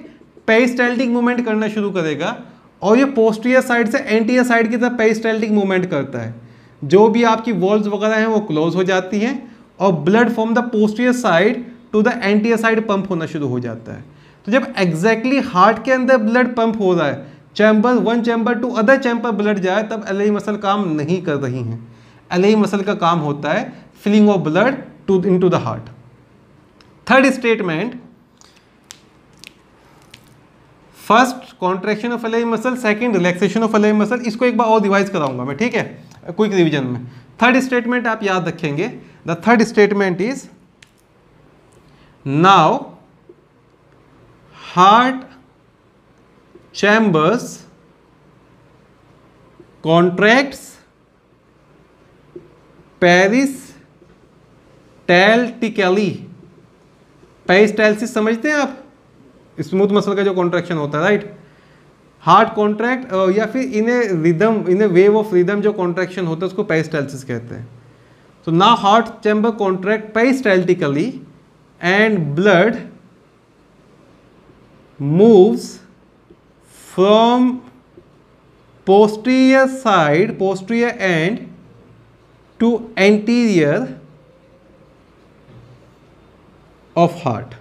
पेरिस्टाल्टिक मूवमेंट करना शुरू करेगा और ये पोस्टीरियर साइड से एंटीरियर साइड की तरफ पेरिस्टाल्टिक मूवमेंट करता है। जो भी आपकी वॉल्स वगैरह हैं वो क्लोज हो जाती हैं और blood from the posterior side to the anterior side pump होना शुरू हो जाता है। तो जब एग्जैक्टली हार्ट के अंदर ब्लड पंप हो रहा है, chamber one chamber to other chamber blood जाए, तब एलआई मसल काम नहीं कर रही हैं। एलआई मसल का काम होता है filling of blood to into the heart. Third statement, first contraction of LI muscle, second relaxation of LI muscle. इसको एक बार और रिवाइज कराऊंगा मैं, ठीक है, क्विक रिवीजन में। थर्ड स्टेटमेंट आप याद रखेंगे, the third statement is now heart chambers contracts peristaltically. Peristalsis समझते हैं आप, स्मूथ मसल का जो कॉन्ट्रैक्शन होता है, राइट। हार्ट कॉन्ट्रैक्ट या फिर इन्हें रिदम, इन्हें वेव ऑफ रिदम जो कॉन्ट्रैक्शन होता है उसको पेरिस्टाल्सिस कहते हैं। तो now heart chamber contract peristaltically and blood moves from posterior side, posterior end to anterior of heart।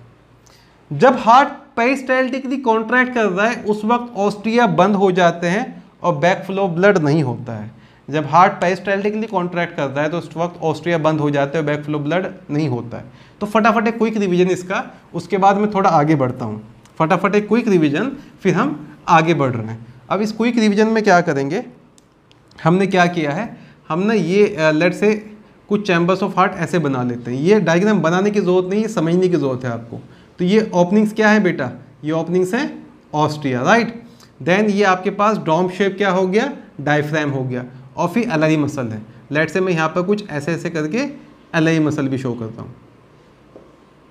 जब हार्ट पेरिस्टाल्टिकली कॉन्ट्रैक्ट कर रहा है उस वक्त ऑस्ट्रिया बंद हो जाते हैं और बैक फ्लो ब्लड नहीं होता है। जब हार्ट पेरिस्टाल्टिकली कॉन्ट्रैक्ट कर रहा है तो उस वक्त ऑस्ट्रिया बंद हो जाते हैं और बैक फ्लो ब्लड नहीं होता है। तो फटाफट एक क्विक रिवीजन इसका, उसके बाद मैं थोड़ा आगे बढ़ता हूँ। फटाफट एक क्विक रिवीजन, फिर हम आगे बढ़ रहे हैं। अब इस क्विक रिवीजन में क्या करेंगे, हमने क्या किया है, हमने ये लेट से कुछ चैम्बर्स ऑफ हार्ट ऐसे बना लेते हैं। ये डायग्राम बनाने की ज़रूरत नहीं है, समझने की ज़रूरत है आपको। तो ये ओपनिंग्स क्या है बेटा, ये ओपनिंग्स हैं ऑस्ट्रिया, राइट। देन ये आपके पास डोम शेप क्या हो गया, डायफ्राम हो गया, और फिर एलआई मसल है। लेट से मैं यहाँ पर कुछ ऐसे ऐसे करके एलआई मसल भी शो करता हूँ।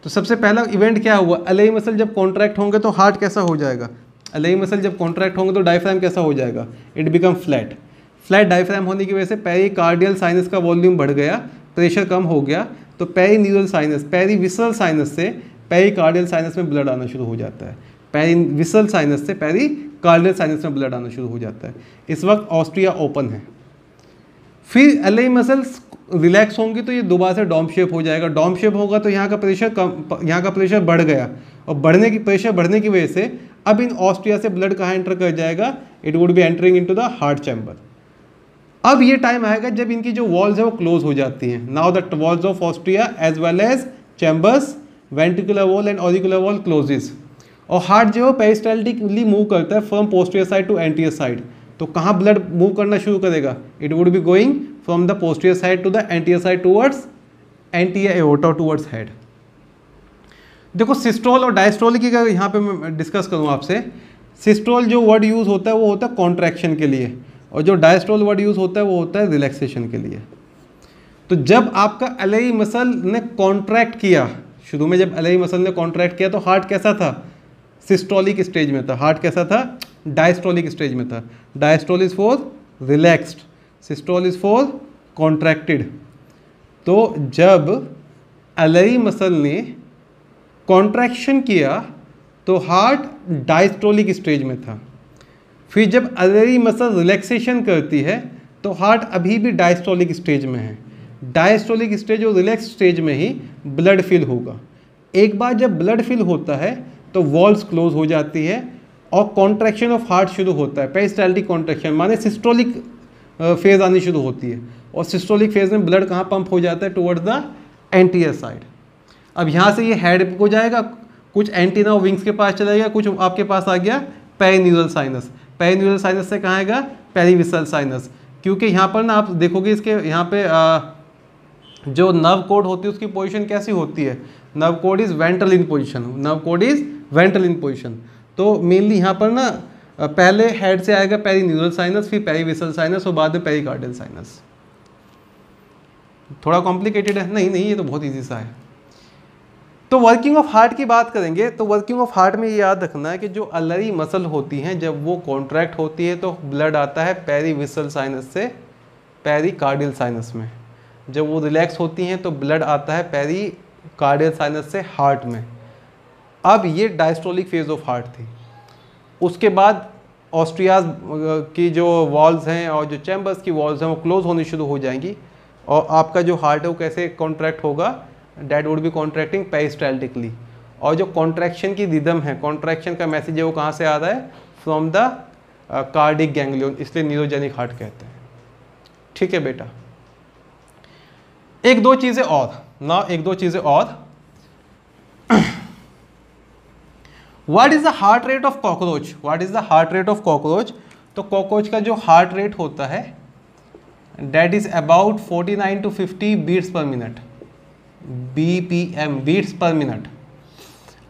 तो सबसे पहला इवेंट क्या हुआ, एलआई मसल जब कॉन्ट्रैक्ट होंगे तो हार्ट कैसा हो जाएगा, एलआई मसल जब कॉन्ट्रैक्ट होंगे तो डायफ्राम कैसा हो जाएगा, it become flat. Flat diaphragm होने की वजह से पेरिकार्डियल साइनस का वॉल्यूम बढ़ गया, प्रेशर कम हो गया, तो पेरीन्यूरल साइनस, पेरीविसरल साइनस से पेरिकार्डियल साइनस में ब्लड आना शुरू हो जाता है, पेरीविसरल साइनस से पेरिकार्डियल साइनस में ब्लड आना शुरू हो जाता है। इस वक्त ऑस्ट्रिया ओपन है। फिर एलआई मसल्स रिलैक्स होंगी तो ये दोबारा से डॉम शेप हो जाएगा। डॉम शेप होगा तो यहाँ का प्रेशर कम, यहाँ का प्रेशर बढ़ गया, और प्रेशर बढ़ने की वजह से अब इन ऑस्ट्रिया से ब्लड कहाँ एंटर कर जाएगा, it would B entering into the heart chamber. अब ये टाइम आएगा जब इनकी जो वॉल्स है वो क्लोज हो जाती हैं। Now the walls of ostia as well as chambers, ventricular wall and auricular wall closes, और हार्ट जो है पेरिस्टाल्टिकली मूव करता है from posterior side to anterior side. तो कहाँ ब्लड मूव करना शुरू करेगा, it would be going from the posterior side to the anterior side towards anterior aorta towards head. देखो सिस्टोल और डायस्टोल की अगर यहाँ पे मैं डिस्कस करूँ आपसे, सिस्टोल जो वर्ड यूज़ होता है वो होता है कॉन्ट्रैक्शन के लिए, और जो डायस्टोल वर्ड यूज़ होता है वो होता है रिलैक्सेशन के लिए। तो जब आपका एलआई मसल ने कॉन्ट्रैक्ट किया, शुरू में जब एलआई मसल ने कॉन्ट्रैक्ट किया तो हार्ट कैसा था, सिस्टोलिक स्टेज में था। हार्ट कैसा था, डायस्टोलिक स्टेज में था। Diastole is for relaxed, systole is for contracted. तो जब एलआई मसल ने कॉन्ट्रैक्शन किया तो हार्ट डायस्टोलिक स्टेज में था। फिर जब एलआई मसल रिलैक्सेशन करती है तो हार्ट अभी भी डायस्टोलिक स्टेज में है। डायस्टोलिक स्टेज और रिलैक्स स्टेज में ही ब्लड फिल होगा। एक बार जब ब्लड फिल होता है तो वॉल्स क्लोज हो जाती है और कॉन्ट्रैक्शन ऑफ हार्ट शुरू होता है, पेरिस्टाल्टिक कॉन्ट्रैक्शन, माने सिस्टोलिक फेज आनी शुरू होती है, और सिस्टोलिक फेज में ब्लड कहाँ पंप हो जाता है, टुवर्ड्स द एंटीरियर साइड। अब यहाँ से ये हेड को जाएगा, कुछ एंटीना और विंग्स के पास चला गया, कुछ आपके पास आ गया पेरिन्यूरल साइनस। पेरिन्यूरल साइनस से कहाँ आएगा, पेरीविसरल साइनस। क्योंकि यहाँ पर ना आप देखोगे इसके यहाँ पे जो नर्व कोड होती है उसकी पोजीशन कैसी होती है, nerve code is ventral in position, nerve code is ventral in position. तो मेनली यहाँ पर ना पहले हेड से आएगा पेरीन्यूरल साइनस, फिर पेरीविसरल साइनस और बाद में पेरिकार्डियल साइनस। थोड़ा कॉम्प्लिकेटेड है, नहीं ये तो बहुत ईजी सा है। तो वर्किंग ऑफ हार्ट की बात करेंगे तो वर्किंग ऑफ हार्ट में ये याद रखना है कि जो एलआई मसल होती हैं जब वो कॉन्ट्रैक्ट होती है तो ब्लड आता है पेरीविसरल साइनस से पेरिकार्डियल साइनस में। जब वो रिलैक्स होती हैं तो ब्लड आता है पेरिकार्डियल साइनस से हार्ट में। अब ये डायस्टोलिक फेज ऑफ हार्ट थी। उसके बाद ऑस्ट्रियाज की जो वॉल्स हैं और जो चैम्बर्स की वॉल्स हैं वो क्लोज होनी शुरू हो जाएंगी, और आपका जो हार्ट है वो कैसे कॉन्ट्रैक्ट होगा, डेट वुड बी कॉन्ट्रैक्टिंग पेरिस्टाल्टिकली। और जो कॉन्ट्रैक्शन की रिदम है, कॉन्ट्रैक्शन का मैसेज है वो कहाँ से आ रहा है, फ्रॉम द कार्डिक गैंग्लियन, इसलिए न्यूरोजेनिक हार्ट कहते हैं। ठीक है बेटा, एक दो चीज़ें और what is the heart rate of cockroach, what is the heart rate of cockroach. तो कॉकरोच का जो हार्ट रेट होता है that is about 49 to 50 beats per minute, BPM, beats per minute.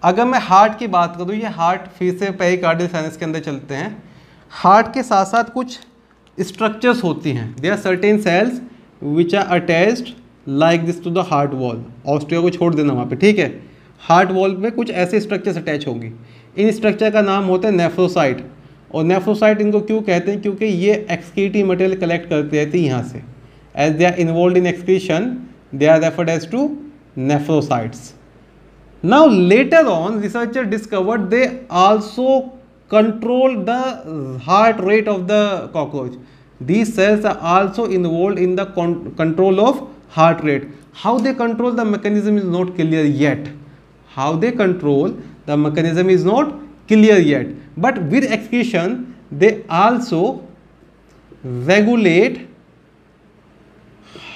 अगर मैं हार्ट की बात करूँ, ये हार्ट फिर से पेरिकार्डियल साइनस के अंदर चलते हैं। हार्ट के साथ साथ कुछ स्ट्रक्चर्स होती हैं, there are certain cells which are attached like this to the heart wall. Ostia को छोड़ देना वहाँ पे, ठीक है। हार्ट वॉल में कुछ ऐसे स्ट्रक्चर्स अटैच होंगी। इन स्ट्रक्चर का नाम होता है नेफ्रोसाइट। और नेफ्रोसाइट इनको क्यों कहते हैं, क्योंकि ये एक्सक्रीटरी मटेरियल कलेक्ट करते रहते हैं यहाँ से। As they are involve in excretion they are referred as to nephrocytes. Now later on researchers discovered they also control the heart rate of the cockroach. These cells are also involved in the control of heart rate. How they control the mechanism is not clear yet. How they control the mechanism is not clear yet. But with excretion they also regulate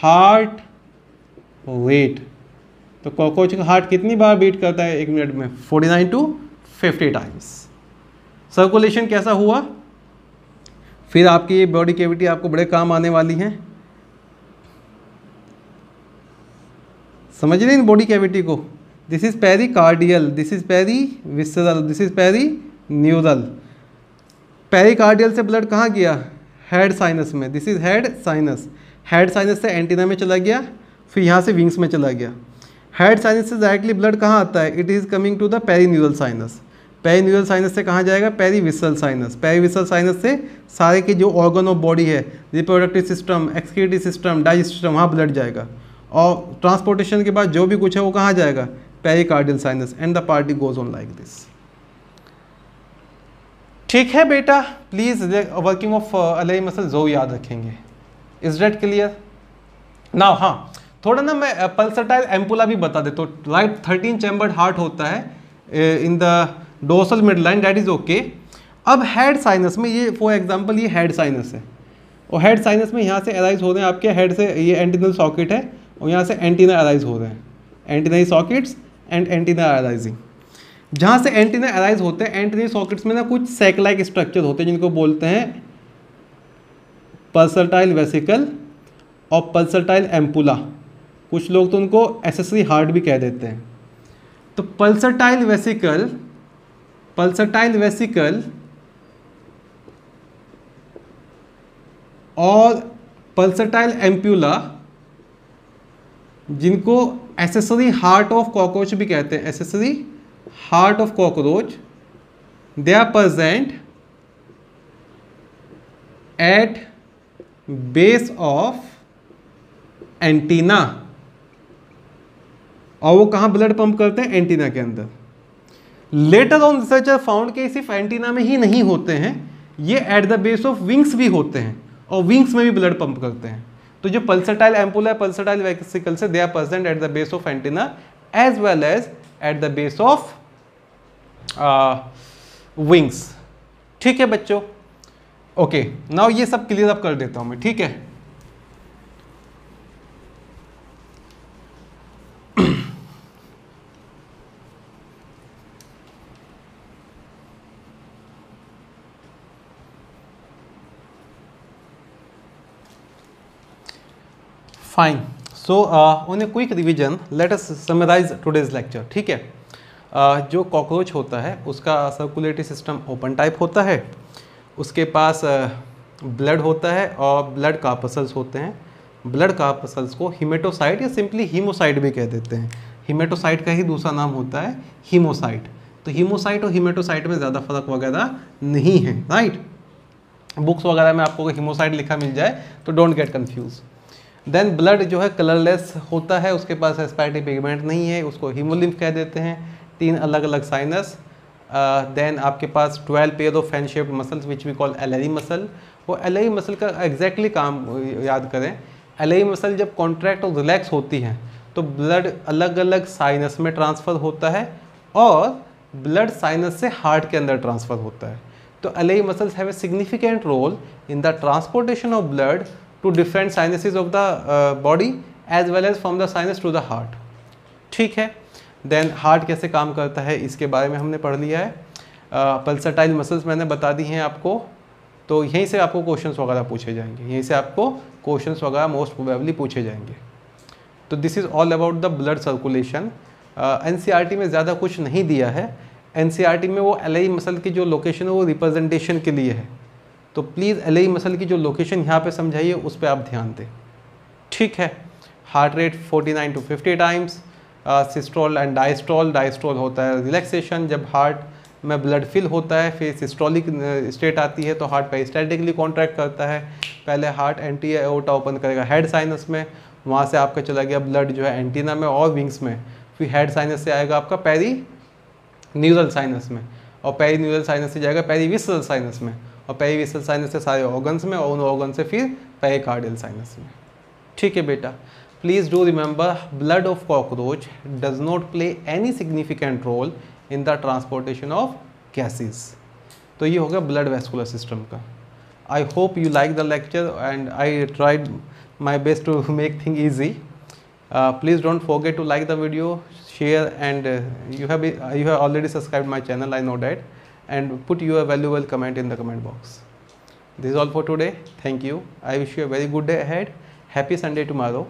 heart weight. तो cockroach का heart कितनी बार beat करता है एक minute में, 49 to 50 times. Circulation कैसा हुआ, फिर आपकी ये बॉडी कैविटी आपको बड़े काम आने वाली हैं। समझ रहे इन बॉडी कैविटी को? This is pericardial, this is perivisceral, this is perineural. Pericardial से ब्लड कहाँ गया? हेड साइनस में, this is head sinus. Head sinus से एंटीना में चला गया, फिर यहाँ से विंग्स में चला गया। हेड साइनस से डायरेक्टली ब्लड कहाँ आता है? It is coming to the perineural sinus. Perineural sinus से कहाँ जाएगा? Perivisceral sinus. पेरीविसरल साइनस से सारे के जो ऑर्गन ऑफ बॉडी है, reproductive system, excretory system, digestive system, वहाँ ब्लड जाएगा। और ट्रांसपोर्टेशन के बाद जो भी कुछ है वो कहाँ जाएगा? Pericardial sinus, and the party goes on like this. ठीक है बेटा, प्लीज वर्किंग ऑफ अलेरी मसल जो याद रखेंगे। Is that clear? नाउ हाँ, थोड़ा ना मैं पल्सटाइल एम्पुला भी बता देता हूँ। राइट, 13 चैम्बर्ड हार्ट होता है in the dorsal mid line, that is okay. अब हेड साइनस में, ये फॉर एग्जांपल ये हेड साइनस है, और हेड साइनस में यहाँ से अराइज हो रहे हैं आपके हेड से, ये एंटीनल सॉकेट है, और यहाँ से एंटीना अराइज हो रहे हैं, antennal sockets and antenna arising. जहाँ से एंटीना अराइज होते हैं, एंटीनल सॉकेट्स में ना कुछ सैक लाइक स्ट्रक्चर होते हैं जिनको बोलते हैं पल्सटाइल वेसिकल और पल्सटाइल एम्पुला। कुछ लोग तो उनको एक्सेसरी हार्ट भी कह देते हैं। तो पल्सटाइल वेसिकल और पल्सटाइल एम्पुला, जिनको एक्सेसरी हार्ट ऑफ कॉकरोच भी कहते हैं, accessory heart of cockroach, they are present at base of antenna. और वो कहाँ ब्लड पंप करते हैं? एंटीना के अंदर। लेटर ऑन रिसर्चर फाउंड के सिर्फ एंटीना में ही नहीं होते हैं, ये eight the base of wings भी होते हैं, और विंग्स में भी ब्लड पंप करते हैं। तो जो पल्सटाइल एम्पुला है, पल्सटाइल वेसिकल से, they are present at the base of antenna as well as at the base of wings. ठीक है बच्चों? ओके, नाउ ये सब क्लियर अप कर देता हूं मैं, ठीक है? Fine. So on a quick revision let us summarise today's lecture. ठीक है, जो कॉकरोच होता है उसका सर्कुलेटरी सिस्टम ओपन टाइप होता है, उसके पास ब्लड होता है और ब्लड कार्पसल्स होते हैं। ब्लड कार्पसल्स को हिमेटोसाइट या सिंपली हीमोसाइट भी कह देते हैं। हिमेटोसाइट का ही दूसरा नाम होता है हीमोसाइट। तो हीमोसाइट और हिमेटोसाइट में ज़्यादा फर्क वगैरह नहीं है, राइट? बुक्स वगैरह में आपको हीमोसाइट लिखा मिल जाए तो don't get confuse. Then blood जो है कलरलेस होता है, उसके पास एस्पायटिक पिगमेंट नहीं है, उसको हीमोलिम्फ कह देते हैं। 3 अलग अलग साइनस। देन आपके पास 12 pair of fan shaped muscles which we call alary muscle. वो एलरी मसल का एग्जैक्टली काम याद करें। एलरी मसल जब कॉन्ट्रैक्ट और रिलैक्स होती है तो ब्लड अलग अलग साइनस में ट्रांसफ़र होता है और ब्लड साइनस से हार्ट के अंदर ट्रांसफ़र होता है। तो alary muscles have a significant role in the transportation of blood to different sinuses of the body as well as from the sinus to the heart। ठीक है, देन हार्ट कैसे काम करता है इसके बारे में हमने पढ़ लिया है। पल्सटाइल मसल्स मैंने बता दी हैं आपको, तो यहीं से आपको क्वेश्चंस वगैरह पूछे जाएंगे, यहीं से आपको क्वेश्चंस वगैरह मोस्ट प्रोबेबली पूछे जाएंगे। तो this is all about the blood circulation. NCERT में ज़्यादा कुछ नहीं दिया है। एनसीईआरटी में वो एलआई मसल की जो लोकेशन है वो रिप्रेजेंटेशन के लिए है, तो प्लीज़ एलआई मसल की जो लोकेशन यहाँ पे समझाइए उस पर आप ध्यान दें। ठीक है, heart rate 49 to 50 times, systole and diastole. Diastole होता है रिलैक्सेशन, जब हार्ट में ब्लड फिल होता है, फिर सिस्टोलिक स्टेट आती है तो हार्ट पेरिस्टैटिकली कॉन्ट्रैक्ट करता है। पहले हार्ट एंटी एओर्टा ओपन करेगा हेड साइनस में, वहाँ से आपका चला गया ब्लड जो है एंटीना में और विंग्स में, फिर हेड साइनस से आएगा आपका पेरीन्यूरल साइनस में, और पेरीन्यूरल साइनस से जाएगा पेरीविसरल साइनस में, और पेरीविसरल साइनस से सारे ऑर्गन्स में, और उन ऑर्गन से फिर पेरिकार्डियल साइनस में। ठीक है बेटा, please do remember blood of cockroach does not play any significant role in the transportation of gases. तो ये हो गया ब्लड वेस्कुलर सिस्टम का। I hope you like the lecture and I tried my best to make thing easy. Please don't forget to like the video, share, and you have already subscribed my channel, I know that, and put your valuable comment in the comment box. This is all for today. Thank you. I wish you a very good day ahead. Happy Sunday tomorrow.